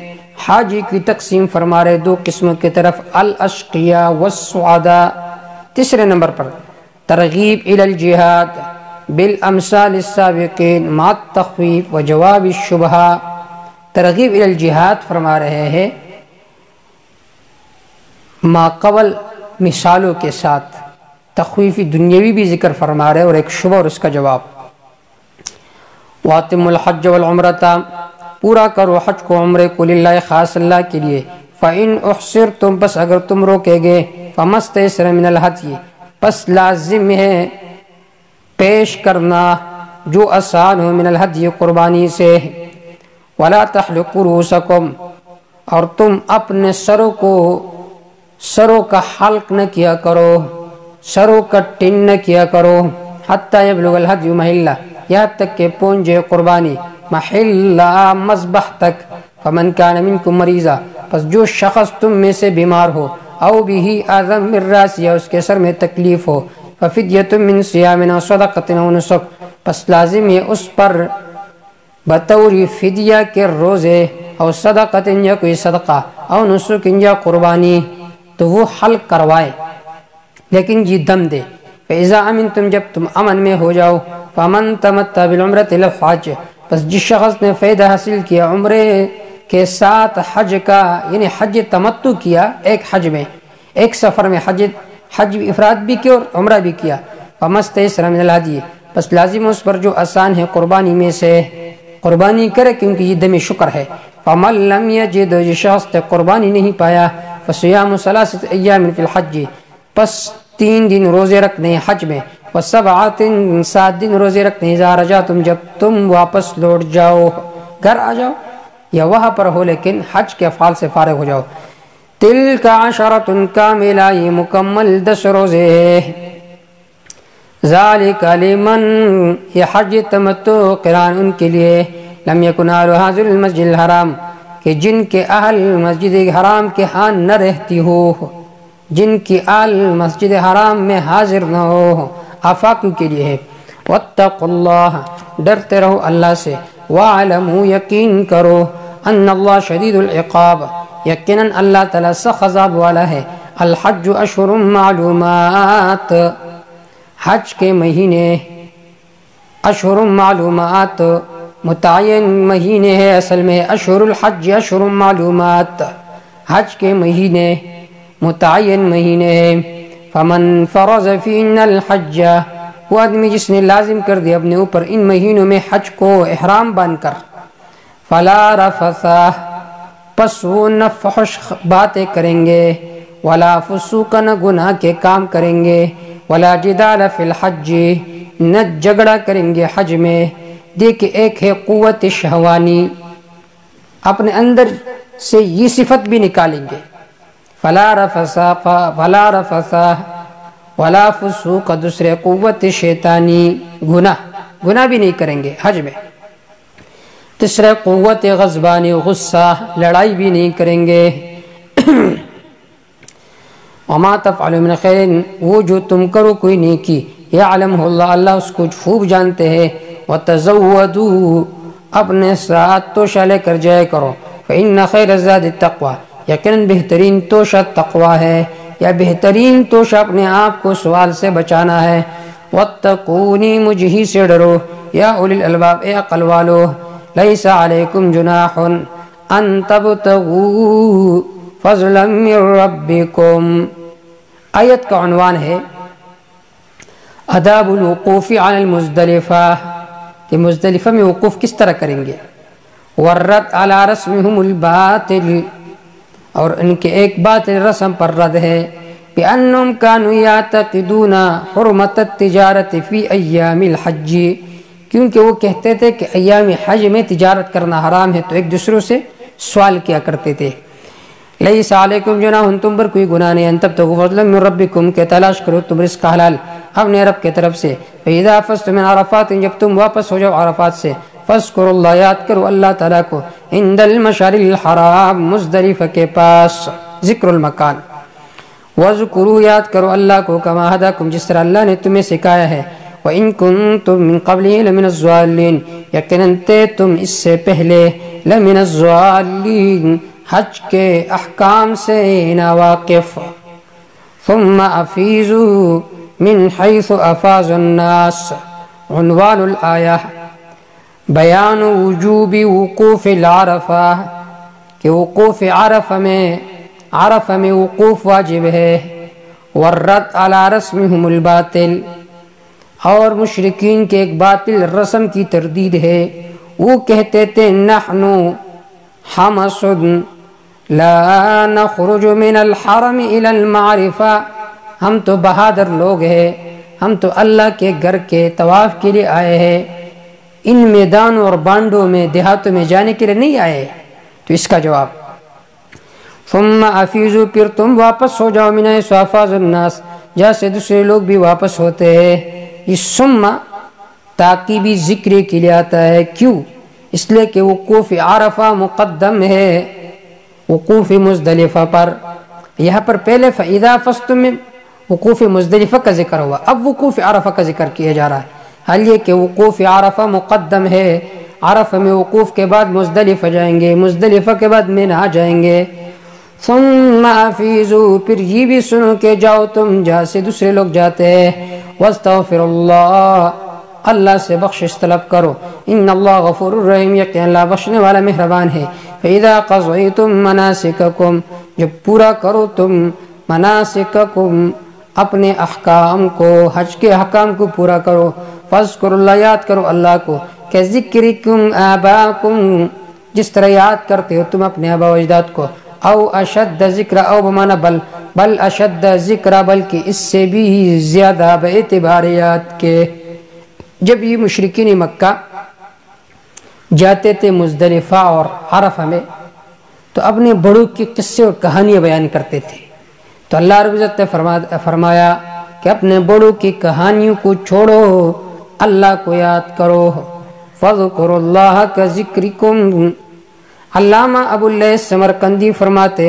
A: حاجی کی تقسیم فرما رہے 2 قسموں کی طرف، الاشقیاء والسعداء۔ تیسرے نمبر پر ترغیب الی الجہاد بالامثال السابقین مع التخویف وجواب الشبہہ، ترغیب الی الجہاد فرما رہے ہیں ما قبل مثالوں کے ساتھ، تخویفی دنیاوی بھی ذکر فرما رہے اور ایک شبہ اور اس کا جواب۔ وَأَتِمُّوا الْحَجَّ وَالْعُمْرَةَ، پورا کرو حج کو عمرے کو، للہ خاص اللہ کے لیے۔ فَإِنْ أُحْصِرْتُمْ، پس اگر تم روکے گے، فَمَسْتَيْسَرَ مِنَ الْهَدْيِ، پس لازم ہے پیش کرنا جو آسان ہو، من الہدی، قربانی سے۔ وَلَا تَحْلِقُوا رُؤُوسَكُمْ، اور تم اپنے سروں کا حلق نہ کیا کرو، سروں کا ٹن نہ کیا کرو، حَتَّى يَبْلُغَ الْهَدْيُ مَحِلَّهُ، یہاں تک کہ پہنچے قربانی محل مذبح تک۔ فمن کان منکم مریضا، پس جو شخص تم میں سے بیمار ہو، او بھی اعظم من راس، یا اس کے سر میں تکلیف ہو، ففدیۃ من صیام او صدقۃ او نسک، پس لازم ہے اس پر بطور فدیہ کے روزے، او صدقۃ یا کوئی صدقہ، او نسک یا قربانی، تو وہ حلق کروائے لیکن یہ دم دے۔ فَإِذَا أَمِنْتُمْ، جب تم امن میں ہو جاؤ، فَمَنْ تَمَتَّعَ بِالْعُمْرَةِ إِلَى الْحَجِّ، پس جس شخص نے فائدہ حاصل کیا عمرے کے ساتھ حج کا، یعنی حج تمتع کیا ایک حج میں، ایک سفر میں حج افراد بھی کیا اور عمرہ بھی کیا، فَمَا اسْتَيْسَرَ مِنَ الْهَدْيِ، پس لازم اس پر جو آسان ہے قربانی میں سے، قربانی کرے کیونکہ یہ دم شکر ہے۔ فَمَنْ لَمْ يَجِدْ، جس شخص نے قربانی نہیں پایا، فَصِيَامُ ثَلَاثَةِ أَيَّامٍ فِي الْحَجِّ، پس 3 دن روزے رکھنے حج میں، وَسَبْعَةٍ، 7 دن روزے رکھنے، اذا رجعتم، جب تم واپس لوٹ جاؤ، گھر آ جاؤ یا وہاں پر ہو لیکن حج کے افعال سے فارغ ہو جاؤ۔ تِلْكَ عَشَرَةٌ کاملہ، یہ مکمل 10 روزے ہیں۔ ذَلِكَ لِمَنْ، یہ حج تمتع قران ان کے لیے، لم يكن أهل هذا المسجد الحرام، کہ جن کے اہل مسجد حرام کے ہاں نہ رہتی ہو، جن کی اہل مسجد حرام میں حاضر نہ ہو، آفاقیوں کے لیے ہے۔ واتقوا اللہ، ڈرتے رہو اللہ سے، واعلموا، یقین کرو، ان اللہ شدید العقاب، یقیناً اللہ تعالیٰ سخت عذاب والا ہے۔ الحج اشہر معلومات، حج کے مہینے اشہر معلومات، متعین مہینے ہے، اصل میں اشہر الحج اشہر معلومات، حج کے مہینے متعین مہینے ہیں۔ فمن فرض فیہن الحج، وہ آدمی جس نے لازم کر دیا اپنے اوپر ان مہینوں میں حج کو احرام باندھ کر، فلا رفث، پس وہ نہ فحش باتیں کریں گے، ولا فسوق، نہ گناہ کے کام کریں گے، ولا جدال فی الحج، نہ جھگڑا کریں گے حج میں۔ دیکھ ایک ہے قوت شہوانی، اپنے اندر سے یہ صفت بھی نکالیں گے، فلا رفث ولا فسوق دوسرے قوت شیطانی گناہ بھی نہیں کریں گے حج میں. تیسرے قوت غضبانی غصہ لڑائی بھی نہیں کریں گے. وما تفعلوا من خیر وہ جو تم کرو کوئی نیکی یعلمہ اللہ اللہ اس کو خوب جانتے ہیں. وتزودوا اپنے ساتھ توشہ لے کر جائے کرو. فإن خیر الزاد التقوی یقیناً بہترین توشہ تقوی ہے یا بہترین توشہ اپنے آپ کو سوال سے بچانا ہے. واتقونی مجھ ہی سے ڈرو یا اولی الالباب اے عقل والو. لیس علیکم جناح ان تبتغوا فضلا من ربکم. آیت کا عنوان ہے آداب الوقوف علی المزدلفہ کہ مزدلفہ میں وقوف کس طرح کریں گے. والرد علی رسمہم الباطل اور ان کے ایک باطل رسم پر رد ہے. بأنہم کانوا یعتقدون حرمت التجارت فی ایام الحج کیونکہ وہ کہتے تھے کہ ایام حج میں تجارت کرنا حرام ہے تو ایک دوسروں سے سوال کیا کرتے تھے. لیس علیکم جناح تم پر کوئی گناہ نہیں ان تبتغوا فضلا من ربکم کہ تلاش کرو تم رزق حلال اپنے رب کی طرف سے. فاذا افضتم من عرفات جب تم واپس ہو جاؤ عرفات سے فاذکروا اللہ یاد کرو اللہ تعالیٰ کو عند المشعر الحرام مزدلفہ کے پاس ذکر المکان. وذکروا یاد کرو اللہ کو کما ہداکم جس طرح اللہ نے تمہیں سکھایا ہے. وَإِن كُنتُم مِّن قَبْلِهِ لَمِنَ الضَّالِّينَ یقیناً تم اس سے پہلے لَمِنَ الضَّالِّينَ حج کے احکام سے ناواقف. ثم افیضوا من حیث افاض الناس. عنوان الآیہ بیان وجوب وقوف العرفہ کہ وقوف عرفہ میں وقوف واجب ہے. والرد علی رسمہم الباطل اور مشرکین کے ایک باطل رسم کی تردید ہے. وہ کہتے تھے نحن حمص لا نخرج من الحرم الى المعرفہ ہم تو بہادر لوگ ہیں ہم تو اللہ کے گھر کے طواف کے لیے آئے ہیں ان میدانوں اور بانڈوں میں دیہاتوں میں جانے کے لیے نہیں آئے. تو اس کا جواب ثم افیضوا پھر تم واپس ہو جاؤ من حیث افاض الناس جہاں سے دوسرے لوگ بھی واپس ہوتے ہیں. اس ثم تاکیبی ذکر کے لیے آتا ہے. کیوں؟ اس لیے کہ وقوف عرفہ مقدم ہے وقوف مزدلفہ پر. یہاں پر پہلے فَإِذَا فَسْتُم میں وقوف مزدلفہ کا ذکر ہوا اب وقوف عرفہ کا ذکر کیا جا رہا ہے. حال یہ کہ وقوف عرفہ مقدم ہے عرفہ میں وقوف کے بعد مزدلفہ جائیں گے مزدلفہ کے بعد مینا جائیں گے. ثم افیضوا پھر یہ بھی سنو کہ جاؤ تم جہاں سے دوسرے لوگ جاتے ہیں. واستغفر اللہ اللہ سے بخشش طلب کرو. ان اللہ غفور الرحیم یقین اللہ بخشنے والا مہربان ہے. فَإِذَا قَضَيْتُم مَّنَاسِكَكُمْ جب پورا کرو تم مناسککم اپنے احکام کو حج کے احکام کو پورا کرو. فاذکروا اللہ یاد کرو اللہ کو کذکرکم آباکم جس طرح یاد کرتے ہو تم اپنے آبا و اجداد کو. او اشد ذکر او بمانا بل اشد ذکر بلکہ اس سے بھی زیادہ باعتبار یاد کے. جب یہ مشرکین مکہ جاتے تھے مزدلفہ اور عرفہ میں تو اپنے بڑوں کی قصے اور کہانیاں بیان کرتے تھے. تو اللہ رب العزت نے فرمایا کہ اپنے بڑوں کی کہانیوں کو چھوڑو اللہ کو یاد کرو. فَاذْكُرُوا اللَّهَ كَذِكْرِكُمْ علامہ ابو اللیث سمرقندی فرماتے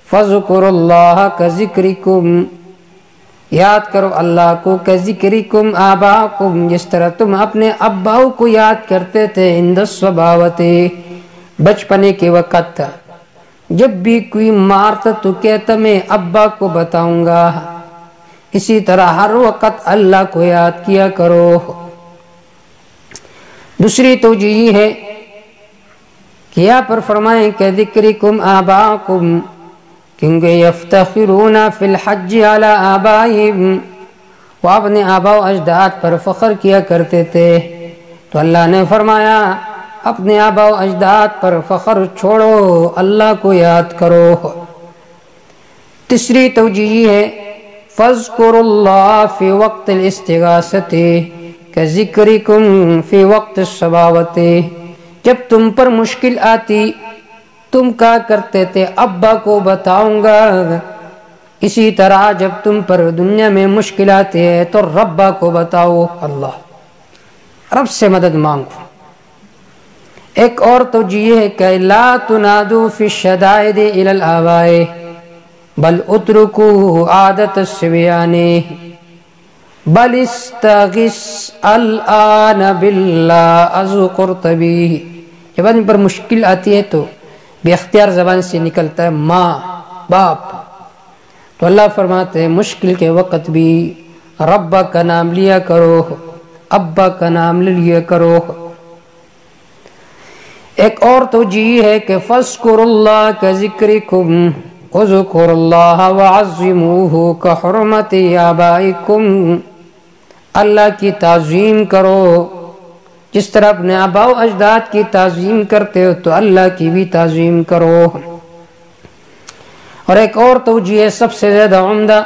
A: فَاذْكُرُوا اللَّهَ كَذِكْرِكُمْ یاد کرو اللہ کو كَذِكْرِكُمْ آباءَكُمْ جس طرح تم اپنے اباؤں کو یاد کرتے تھے عند الصباوت بچپنے کے وقت. جب بھی کوئی مارتا تو کہتا میں ابا کو بتاؤں گا. اسی طرح ہر وقت اللہ کو یاد کیا کرو. دوسری توجیہ یہ ہے کہ یہاں پر فرمائیں کہ ذکرکم آباءکم کیونکہ یفتخرون فی الحج علی آبائہم وہ اپنے آبا و اجداد پر فخر کیا کرتے تھے. تو اللہ نے فرمایا اپنے آبا و اجداد پر فخر چھوڑو اللہ کو یاد کرو. تیسری توجیہ ہے فَاذْكُرُوا اللَّهَ فِي وَقْتِ الْإِسْتِغَاثَةِ كَذِكْرِكُمْ فِي وَقْتِ الصَّبَاوَةِ جب تم پر مشکل آتی تم کہا کرتے تھے ابا کو بتاؤں گا اسی طرح جب تم پر دنیا میں مشکلات ہے تو ربا کو بتاؤ، اللہ رب سے مدد مانگو۔ ایک اور توجیہ ہے کہ لا تنادو فی الشدائد الی الآباء بل اترکوا عادت الصبیان بل استغث الآن باللہ از قرطبی۔ جب ان پر مشکل آتی ہے تو بے اختیار زبان سے نکلتا ہے ماں باپ، تو اللہ فرماتے ہیں مشکل کے وقت بھی ربا کا نام لیا کرو، ابا کا نام لیا کرو۔ ایک اور توجیہ ہے کہ فاذکروا اللہ کذکرکم اذکروا اللہ وعظموہ کحرمت آبائکم، اللہ کی تعظیم کرو جس طرح اپنے آباء و اجداد کی تعظیم کرتے ہو تو اللہ کی بھی تعظیم کرو۔ اور ایک اور توجیہ سب سے زیادہ عمدہ،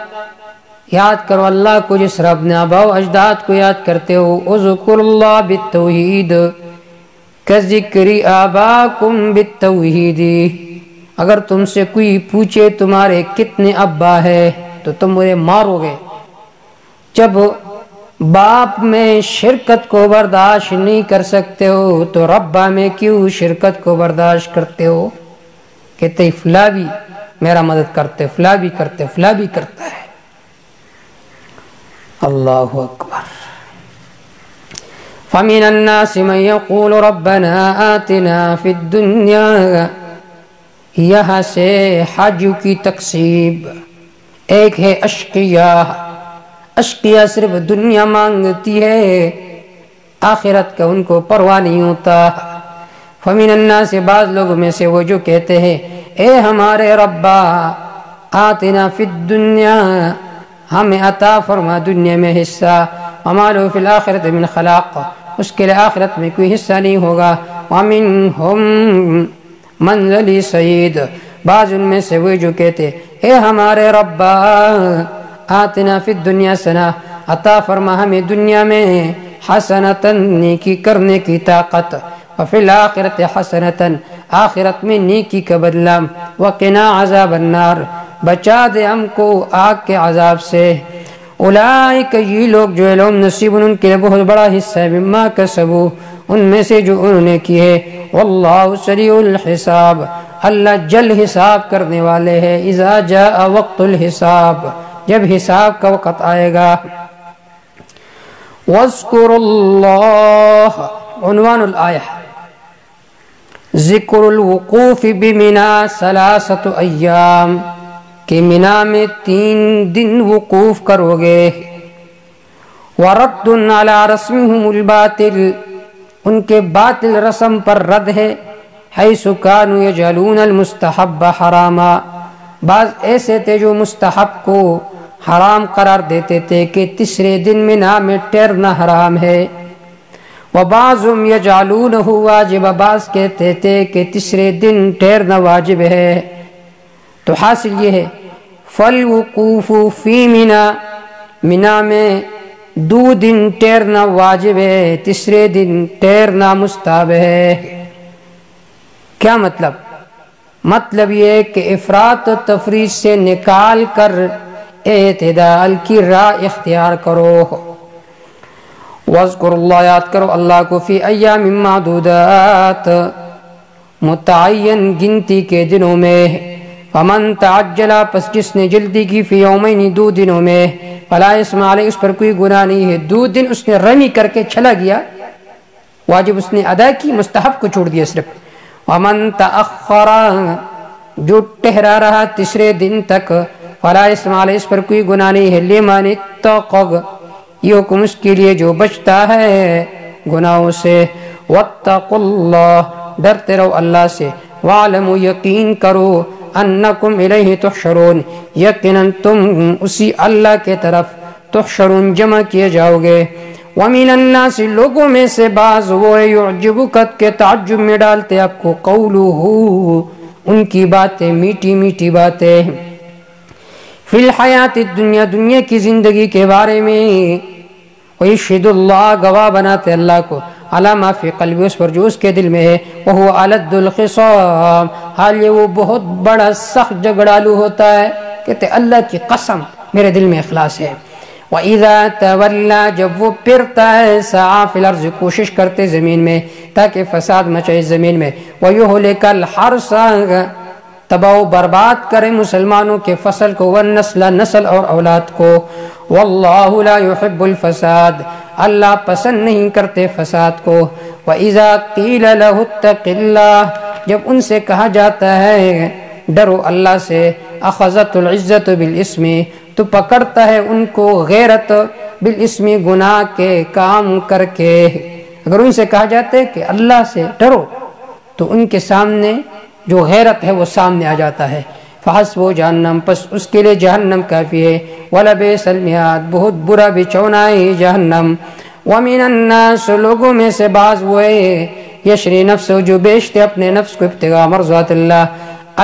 A: یاد کرو اللہ کو جس طرح اپنے آباء و اجداد کو یاد کرتے ہو۔ اذکر اللہ بالتوحید کذکر آباکم بالتوحید، اگر تم سے کوئی پوچھے تمہارے کتنے ابا ہے تو تم مجھے مارو گے۔ جب باپ میں شرکت کو برداشت نہیں کر سکتے ہو تو ربا میں کیوں شرکت کو برداشت کرتے ہو؟ کہتے فلاں بھی میرا مدد کرتے، فلاں بھی کرتے، فلاں بھی کرتا ہے۔ اللہ اکبر۔ فَمِنَ النَّاسِ مَن يَقُولُ رَبَّنَا آتِنَا فِي الدُّنْيَا، یہاں سے حج کی تقسیم۔ ایک ہے اشقیاء، اشقیاء صرف دنیا مانگتی ہے، آخرت کا ان کو پرواہ نہیں ہوتا۔ فَمِنَ النَّاسِ، بعض لوگوں میں سے وہ جو کہتے ہیں اے ہمارے ربا آتنا فی الدنیا، ہمیں عطا فرما دنیا میں حصہ، وَمَا لَهُ فِي الْآخِرَةِ مِنْ خَلَاقٍ، اس کے لئے آخرت میں کوئی حصہ نہیں ہوگا۔ وَمِنْهُمْ منزلی سعید، بعض ان میں سے وہ جو کہتے اے ہمارے ربا آتنا فی الدنیا حسنہ، عطا فرما ہمیں دنیا میں حسنتاً نیکی کرنے کی طاقت، وفی الآخرت حسنتاً، آخرت میں نیکی کا بدلہ، وقنا عذاب النار، بچا دے ہم کو آگ کے عذاب سے۔ اولئک، یہ لوگ جو لهم نصیب، ان کے لئے بہت بڑا حصہ ہے، مما کسبوا، ان میں سے جو انہوں نے کیے، واللہ سریع الحساب، اللہ جل حساب کرنے والے ہیں۔ اذا جاء وقت الحساب، جب حساب کا وقت آئے گا۔ واذکروا اللہ، عنوان الآیہ ذکر الوقوف بمنا ثلاثۃ ایام، کہ منا میں 3 دن وقوف کرو گے۔ ورد علی رسمہم الباطل، ان کے باطل رسم پر رد ہے۔ حیث کانوا یجعلون المستحب حراما، بعض ایسے تھے جو مستحب کو حرام قرار دیتے تھے کہ تیسرے دن منا میں ٹھہرنا حرام ہے۔ وبعضهم یجعلونہ واجبا، بعض کہتے تھے کہ تیسرے دن ٹھہرنا واجب ہے۔ تو حاصل یہ ہے فالوقوف فی منا، منا میں 2 دن ٹھہرنا واجب ہے، تیسرے دن ٹھہرنا مستحب ہے۔ کیا مطلب؟ مطلب یہ ہے کہ افراط و تفریط سے نکال کر اعتدال کی راہ اختیار کرو۔ وَاذْكُرُوا اللہ، یاد کرو اللہ کو، فی ایام معدودات، متعین گنتی کے دنوں میں۔ فمن تعجل، پس جس نے جلدی کی، فی یومین، 2 دنوں میں، فلا اسم علیہ، اس پر کوئی گناہ نہیں ہے۔ 2 دن اس نے رمی کر کے چلا گیا، واجب اس نے ادا کی، مستحب کو چھوڑ دیا صرف۔ ومن تأخر، جو ٹھہرا رہا تیسرے دن تک، فلا اسم علیہ، اس پر کوئی گناہ نہیں ہے۔ لمن اتقى، یہ حکم اس کے لیے جو بچتا ہے گناہوں سے۔ واتقوا اللہ، ڈرتے رہو اللہ سے۔ وَاعْلَمُوا، یقین کرو، انکم الیہ تحشرون، یقیناً تم اسی اللہ کے طرف تحشرون، جمع کیے جاؤ گے۔ وَمِنَ النَّاسِ، لوگوں میں سے بعض وہ ہے، یعجبک، کے تعجب میں ڈالتے آپ کو، قولہ، ان کی باتیں، میٹھی میٹھی باتیں، فی الحیات الدنیا، دنیا کی زندگی کے بارے میں۔ وَیشہد اللہ، گواہ بناتے اللہ کو، علی ما فی قلبی، اس پر جو اس کے دل میں ہے۔ وَهُوَ أَلَدُّ الْخِصَامِ، حال یہ وہ بہت بڑا سخت جھگڑالو ہوتا ہے۔ کہتے اللہ کی قسم میرے دل میں اخلاص ہے۔ وَإِذَا تَوَلَّى جب وہ پھرتا ہے سعى فی الارض کوشش کرتے زمین میں تاکہ فساد مچے زمین میں، وَيُهْلِكَ الْحَرْثَ تباہ و برباد کرے مسلمانوں کے فصل کو، والنسل نسل اور اولاد کو، واللہ لا يحب الفساد اللہ پسند نہیں کرتے فساد کو۔ وَإِذَا قِيلَ لَهُ اتَّقِ اللَّهِ جب ان سے کہا جاتا ہے ڈرو اللہ سے، اخذت العزت بالاسم تو پکڑتا ہے ان کو غیرت بالاسم گناہ کے کام کر کے۔ اگر ان سے کہا جاتا ہے کہ اللہ سے ڈرو تو ان کے سامنے جو غیرت ہے وہ سامنے آ جاتا ہے۔ فحسبہ جہنم پس اس کے لیے جہنم کافی ہے، ولبئس المہاد بہت برا بچھونا ہے جہنم۔ ومن الناس لوگوں میں سے بعض وہ ہے یشری نفس جو بیچتے اپنے نفس کو ابتغاء مرضات اللہ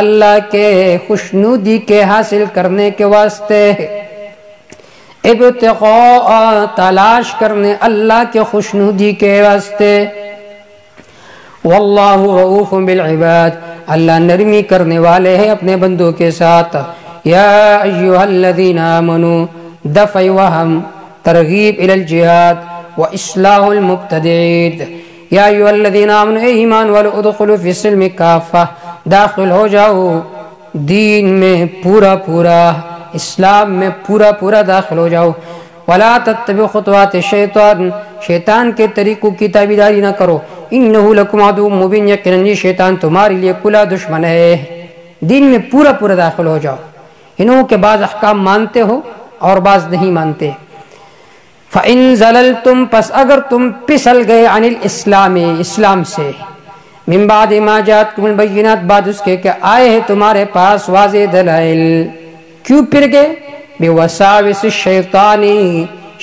A: اللہ کے خوشنودی کے حاصل کرنے کے واسطے، ابتغاء تلاش کرنے اللہ کے خوشنودی کے واسطے۔ واللہ رؤوف بالعباد اللہ نرمی کرنے والے ہیں اپنے بندوں کے ساتھ۔ یا ایہا الذین آمنوا دفع وہم ترغیب الی الجہاد و اصلاح المبتدعین۔ یا ایہا الذین آمنوا اے ایمان والو ادخلوا فی السلم کافہ داخل ہو جاؤ دین میں پورا پورا، اسلام میں پورا پورا داخل ہو جاؤ۔ ولا تتبعوا خطوات الشیطان شیطان کے طریقوں کی تابعداری نہ کرو، انہ لکم عدو مبین یقیناً یہ شیطان تمہارے لیے کھلا دشمن ہے۔ دین میں پورا پورا داخل ہو جاؤ، انہوں کے بعض احکام مانتے ہو اور بعض نہیں مانتے۔ فَإِن زَلَلْتُمْ پس اگر تم پسل گئے عن الاسلام اسلام سے، من بعد ما جاءتکم البینات بعد اس کے کہ آئے ہیں تمہارے پاس واضح دلائل، کیوں پھر گئے؟ بوساوس الشیطان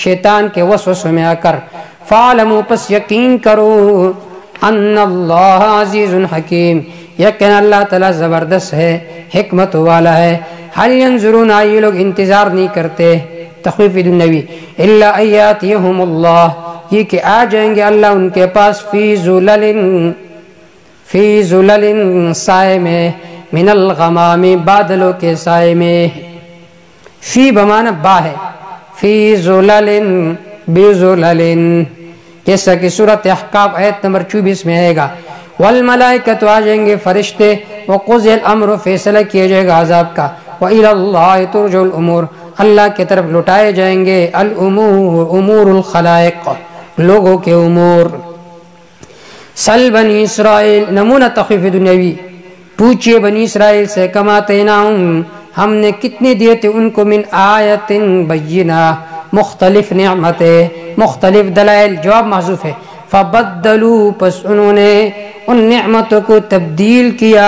A: شیطان کے وسوسوں میں آ کر، فَعْلَمُوا پس یقین کرو ان اللہ عزیز حکیم یقین اللہ تعالیٰ زبردست ہے حکمت والا ہے۔ حل ینظرون یہ لوگ انتظار نہیں کرتے تخفیف النبی الا ان یاتیہم اللہ یہ کہ آ جائیں گے اللہ ان کے پاس فی ظلل سائے میں، من الغمام بادلوں کے سائے میں، فی بمعنی با ہے، فی ظلل بظلل جیسا کہ سورۃ احقاف آیت نمبر 24 میں آئے گا۔ والملائکۃ آ جائیں گے فرشتے، وقضی الامر فیصلہ کیا جائے گا عذاب کا، وإلی اللہ ترجع الامور اللہ کی طرف لٹائے جائیں گے الامور امور الخلائق لوگوں کے امور۔ سل بنی اسرائیل نمونہ تخفیف دنیاوی پوچھئے بنی اسرائیل سے کما آتیناہم ہم نے کتنے دیے تھے ان کو من آیت بینہ مختلف نعمتیں مختلف دلائل جواب محذوف ہے۔ فبدلوا پس انہوں نے ان نعمتوں کو تبدیل کیا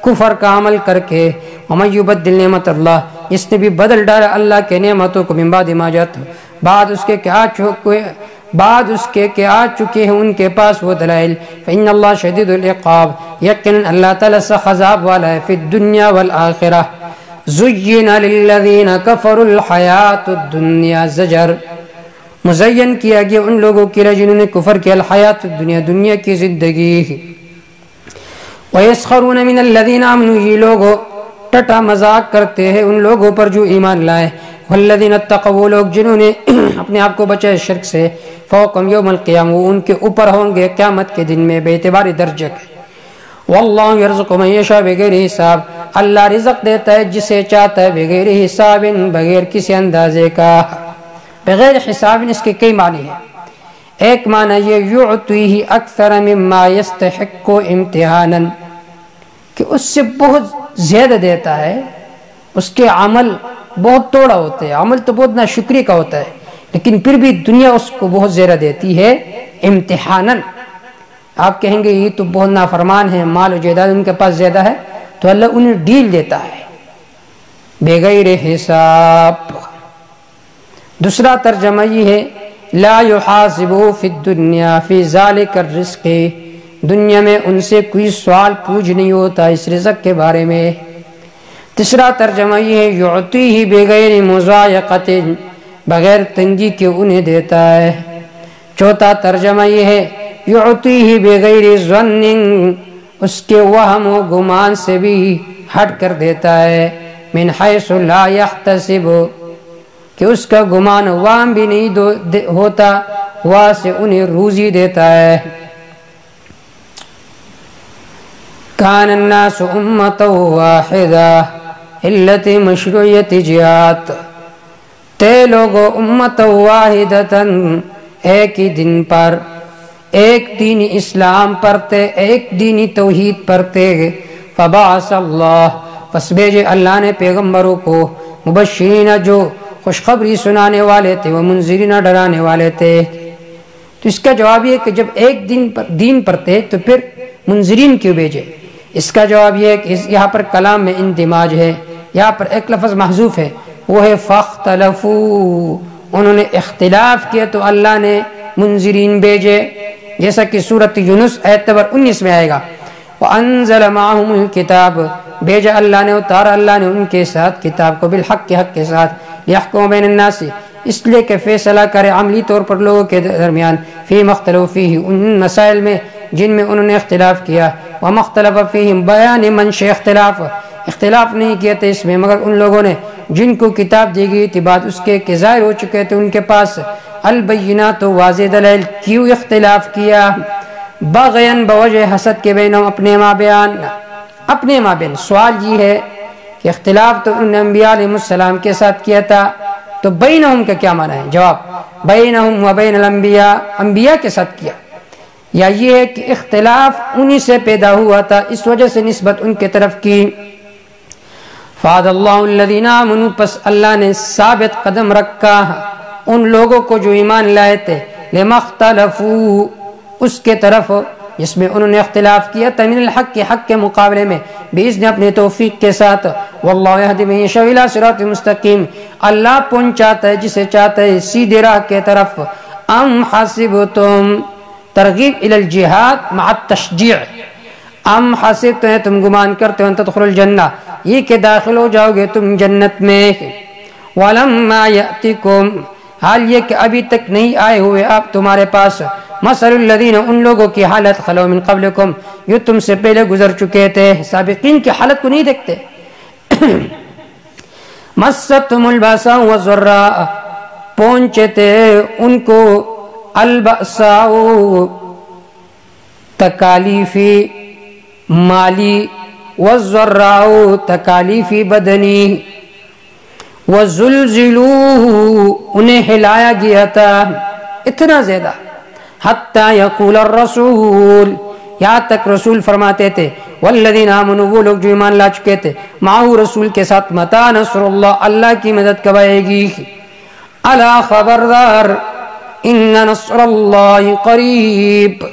A: کفر کا عمل کر کے۔ ومن یبدل نعمت اللہ جس نے بھی بدل ڈالا اللہ کے نعمتوں کو من بعد ما جاءت بعد اس کے کہ آ چکے ہیں ان کے پاس وہ دلائل، فإن اللہ شدید العقاب یقیناً اللہ تعالیٰ سخت عذاب والا ہے، فی الدنیا والآخرہ۔ زین للذین کفروا الحیات الدنیا زجر مزین کیا گیا ان لوگوں کے لیے جنہوں نے کفر کیا الحیات الدنیا دنیا کی زندگی۔ وَيَسْخَرُونَ مِنَ الَّذِينَ آمَنُوا یہ لوگ ٹٹا مذاق کرتے ہیں ان لوگوں پر جو ایمان لائے، وَالَّذِينَ اتَّقَوْا وہ لوگ جنہوں نے اپنے آپ کو بچائے شرک سے، فوقہم یوم القیامہ وہ ان کے اوپر ہوں گے قیامت کے دن میں بے اعتبار درجہ کے۔ واللہ یرزق من یشاء بغیر حساب اللہ رزق دیتا ہے جسے چاہتا ہے بغیر حساب بغیر کسی اندازے کا۔ بغیر حساب اس کے کئی معنی ہیں، ایک معنی یہ یعطیہ اکثر مما یستحق امتحانا کہ اس سے بہت زیادہ دیتا ہے، اس کے عمل بہت توڑا ہوتا ہے، عمل تو بہت ناشکری کا ہوتا ہے لیکن پھر بھی دنیا اس کو بہت زیادہ دیتی ہے امتحانا۔ آپ کہیں گے یہ تو بہت نافرمان ہے، مال و جائیداد ان کے پاس زیادہ ہے، تو اللہ انہیں ڈیل دیتا ہے بغیر حساب۔ دوسرا ترجمہ یہ ہے لا یحاسبو فی الدنیا فی ذالک الرزق دنیا میں ان سے کوئی سوال پوچھ نہیں ہوتا اس رزق کے بارے میں۔ تیسرا ترجمہ یہ ہے یعطیہ بغیر مضایقۃ بغیر تنگی کے انہیں دیتا ہے۔ چوتھا ترجمہ یہ ہے یعطیہ بغیر ظن اس کے وہم و گمان سے بھی ہٹ کر دیتا ہے، من حیث لا یحتسب کہ اس کا گمان وام بھی نہیں ہوتا، وہاں سے انہیں روزی دیتا ہے۔ کان الناس امتا واحدہ علت مشروعیت جہاد، تے لوگو امتا واحدتاً ایک ہی دن پر ایک دین اسلام پڑھتے، ایک دینی توحید پڑھتے، فبعث اللہ پس بھیجے اللہ نے پیغمبروں کو، مبشرین جو خوشخبری سنانے والے تھے، وہ منذرین ڈرانے والے تھے۔ تو اس کا جواب یہ ہے کہ جب ایک دین پڑھتے تو پھر منذرین کیوں بھیجے؟ اس کا جواب یہ ہے کہ یہاں پر کلام میں اندماج ہے، یہاں پر ایک لفظ محذوف ہے، وہ ہے فاختلفوا، انہوں نے اختلاف کیا تو اللہ نے منذرین بھیجے، جیسا کہ سورۃ یونس آیت نمبر 19 میں آئے گا۔ وَأَنزَلَ مَعَهُمُ الْكِتَابَ، بھیجا اللہ نے، اتارا اللہ نے ان کے ساتھ کتاب کو، بالحق کے حق کے ساتھ، لِيَحْكُمَ بَيْنَ النَّاسِ اس لیے کہ فیصلہ کرے عملی طور پر لوگوں کے درمیان، فِيمَا اخْتَلَفُوا فِيهِ ان مسائل میں جن میں انہوں نے اختلاف کیا، وَمَا اخْتَلَفَ فِيهِ بیان منشأ اختلاف نہیں کیا تھے اس میں مگر ان لوگوں نے جن کو کتاب دی گئی تھی بعد اس کے کہ ظاہر ہو چکے تھے ان کے پاس البینات واضح دلائل، کیوں اختلاف کیا؟ بغیاً بوجہ حسد کے بینہم اپنے مابین۔ سوال یہ ہے کہ اختلاف تو ان انبیاء علیہ السلام کے ساتھ کیا تھا، تو بینہم کا کیا معنی ہے؟ جواب بینہم و بین الانبیاء، انبیاء کے ساتھ کیا، یا یہ ہے کہ اختلاف انہی سے پیدا ہوا تھا اس وجہ سے نسبت ان کے طرف کی۔ فَعَدَ اللَّهُ الَّذِينَ آمَنُوا پس اللہ نے ثابت قدم رکھا ان لوگوں کو جو ایمان لائے تھے، لِمَا اخْتَلَفُوا اس کے طرف جس میں انہوں نے اختلاف کیا تھا، من الحق کے حق کے مقابلے میں، بإذن اپنے توفیق کے ساتھ، وَاللَّهُ يَهْدِي مَن يَشَاءُ إِلَىٰ صِرَاطٍ مُسْتَقِيمٍ اللہ پہنچاتا ہے جسے چاہتا ہے سیدھے راہ کے طرف۔ ام حسبتم ترغیب الی الجہاد مع التشجیع، ام حسبتم ہے تم گمان کرتے ہو ان تدخلوا الجنہ یہ کہ داخل ہو جاؤ گے تم جنت میں، وَلَمَّا يَأْتِكُمْ حال یہ کہ ابھی تک نہیں آئے ہوئے آپ تمہارے پاس، مثل الذین ان لوگوں کی حالت خلو من قبلکم جو تم سے پہلے گزر چکے تھے، سابقین کی حالت کو نہیں دیکھتے۔ مستهم الباساء والضراء پہنچے تھے ان کو الباساء تکالیفی مالی، والضراء تکالیفی بدنی، وزلزلوا انہیں ہلایا گیا تھا اتنا زیادہ، حتی یقول الرسول یہاں تک رسول فرماتے تھے، والذین آمنوا وہ لوگ جو ایمان لا چکے تھے، معه رسول کے ساتھ، متی نصر اللہ اللہ کی مدد کب آئے گی؟ الا خبردار ان نصر اللہ قریب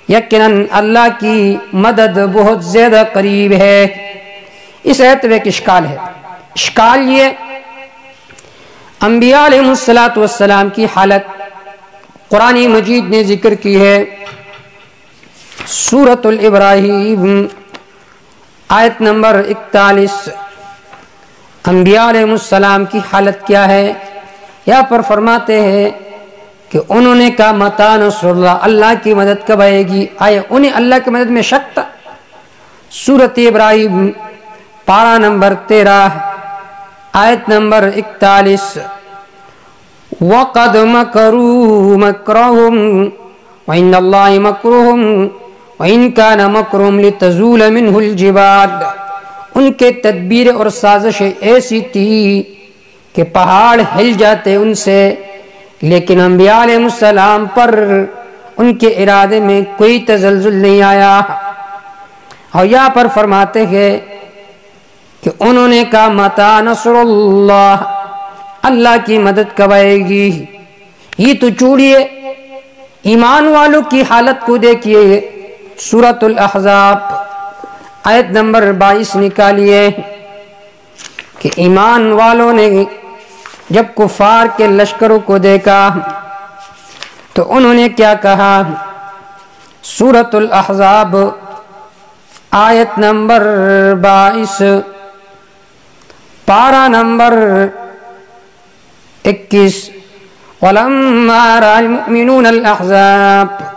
A: یقیناً اللہ کی مدد بہت زیادہ قریب ہے۔ اس آیت میں ایک اشکال ہے، اشکال یہ انبیاء علیہ السلام کی حالت قرآن مجید نے ذکر کی ہے، سورۃ الابراہیم آیت نمبر 41۔ انبیاء علیہ السلام کی حالت کیا ہے؟ یہاں پر فرماتے ہیں کہ انہوں نے کہا متی نصر اللہ اللہ کی مدد کب آئے گی؟ آئے انہیں اللہ کی مدد میں شک تھا؟ سورۃ ابراہیم پارہ نمبر 13 آیت نمبر 41۔ وَقَدْ مَكَرُوا مَكْرَهُمْ وَإِنَّ اللَّهَ مَكْرُهُمْ وَإِنْ كَانَ مَكْرُهُمْ لِتَزُولَ مِنْهُ الْجِبَالُ ان کے تدبیر اور سازشیں ایسی تھی کہ پہاڑ ہل جاتے ان سے، لیکن انبیاء علیہ السلام پر ان کے ارادے میں کوئی تزلزل نہیں آیا۔ اور یہاں پر فرماتے ہیں کہ انہوں نے کہا متی نصر اللہ اللہ کی مدد کب آئے گی؟ یہ تو چھوڑیے ایمان والوں کی حالت کو دیکھیے، سورۃ الاحزاب آیت نمبر 22 نکالیے کہ ایمان والوں نے جب کفار کے لشکروں کو دیکھا تو انہوں نے کیا کہا؟ سورۃ الاحزاب آیت نمبر 22 پارہ نمبر 21۔ وَلَمَّا رَأَى الْمُؤْمِنُونَ الْأَحْزَابَ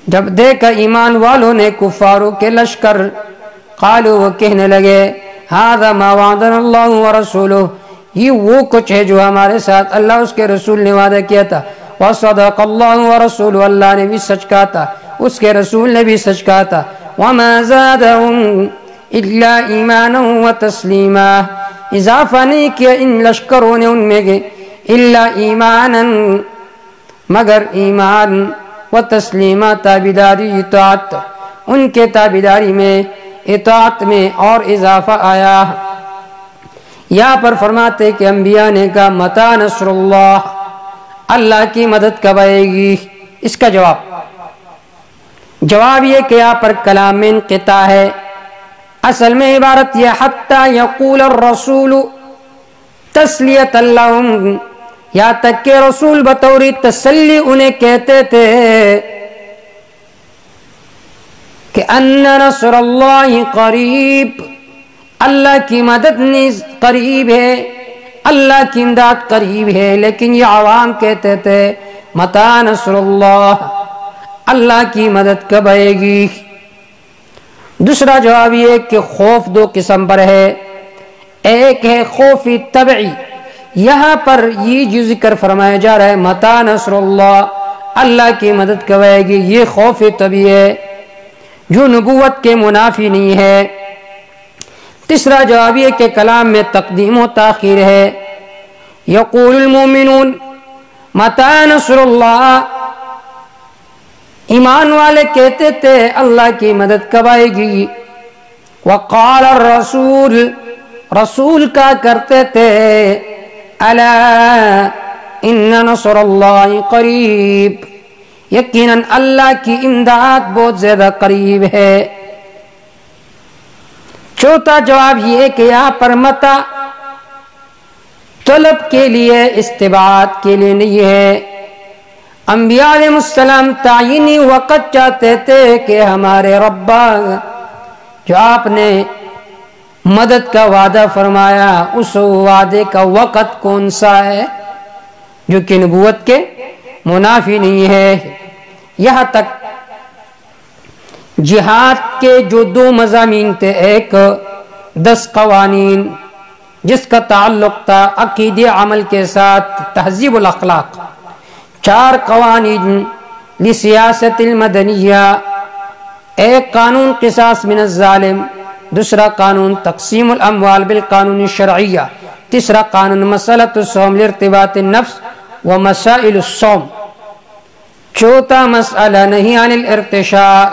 A: جب دیکھا ایمان والوں نے کفاروں کے لشکر، قالوا وہ کہنے لگے ھذا ما وعدنا اللہ ورسولہ، یہ وہ کچھ ہے جو ہمارے ساتھ اللہ اس کے رسول نے وعدہ کیا تھا، وصدق اللہ ورسولہ، اللہ نے بھی سچ کہا تھا، اس کے رسول نے بھی سچ کہا تھا، وما زادهم الا ایمانا وتسلیما، اضافہ نہیں کیا ان لشکروں نے ان میں کے الا ایمانا، مگر ایمان، وتسلیما، تابعداری، اطاعت، ان کے تابعداری میں، اطاعت میں اور اضافہ آیا۔ یہاں پر فرماتے کہ انبیاء نے کہا متی نصر اللہ، اللہ کی مدد کب آئے گی؟ اس کا جواب یہ کہ یہاں پر کلام میں انقطاع ہے، اصل میں عبارت یہ حتی یقول الرسول تسلیۃ لہم، یہاں تک کہ رسول بطور تسلی انہیں کہتے تھے کہ ان نصر اللہ قریب، اللہ کی مدد نیز قریب ہے، اللہ کی امداد قریب ہے، لیکن یہ عوام کہتے تھے متی نصر اللہ، اللہ کی مدد کب آئے گی؟ دوسرا جواب یہ کہ خوف دو قسم پر ہے، ایک ہے خوف طبعی، یہاں پر یہ جو ذکر فرمایا جا رہا ہے متی نصر اللہ، اللہ کی مدد کب آئے گی، یہ خوف طبعی ہے جو نبوت کے منافی نہیں ہے۔ تیسرا جواب یہ کہ کلام میں تقدیم و تاخیر ہے، یقول المؤمنون متی نصر اللہ، ایمان والے کہتے تھے اللہ کی مدد کب آئے گی، وقال الرسول، رسول کا کرتے تھے الا ان نصر اللہ قریب، یقیناً اللہ کی امداد بہت زیادہ قریب ہے۔ چوتھا جواب یہ کہ یہاں پر متی طلب کے لیے، استبعاد کے لیے نہیں ہے۔ انبیاء علیہ السلام تعینی وقت چاہتے تھے کہ ہمارے رب جو آپ نے مدد کا وعدہ فرمایا اس وعدے کا وقت کون سا ہے جو کہ نبوت کے منافی نہیں ہے۔ یہاں تک جہاد کے جو دو مضامین تھے، ایک 10 قوانین جس کا تعلق تھا عقیدے عمل کے ساتھ، تہذیب الاخلاق، 4 قوانین لسیاست المدنیہ، ایک قانون قصاص من الظالم، دوسرا قانون تقسیم الاموال بالقانون الشرعیہ، تیسرا قانون مسئلۃ الصوم لارتباط النفس ومسائل الصوم، چوتھا مسئلہ نہیں عن الارتشاء۔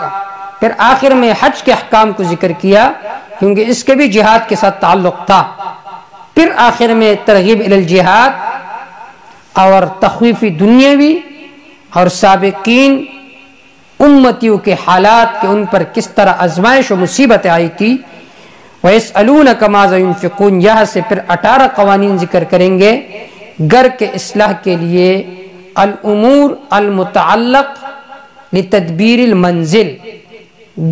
A: پھر آخر میں حج کے احکام کو ذکر کیا کیونکہ اس کے بھی جہاد کے ساتھ تعلق تھا، پھر آخر میں ترغیب الی الجہاد اور تخویف دنیاوی اور سابقین امتیوں کے حالات کہ ان پر کس طرح آزمائش و مصیبتیں آئی تھی۔ وَيَسْأَلُونَكَ مَاذَا يُنْفِقُونَ، یہاں سے پھر 18 قوانین ذکر کریں گے گھر کے اصلاح کے لیے، الامور المتعلق لتدبیر المنزل،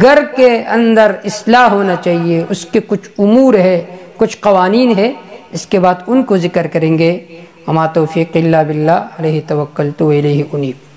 A: گھر کے اندر اصلاح ہونا چاہیے، اس کے کچھ امور ہے، کچھ قوانین ہے، اس کے بعد ان کو ذکر کریں گے۔ وما توفیق الا باللہ، علیہ توکلت و الیہ انیب۔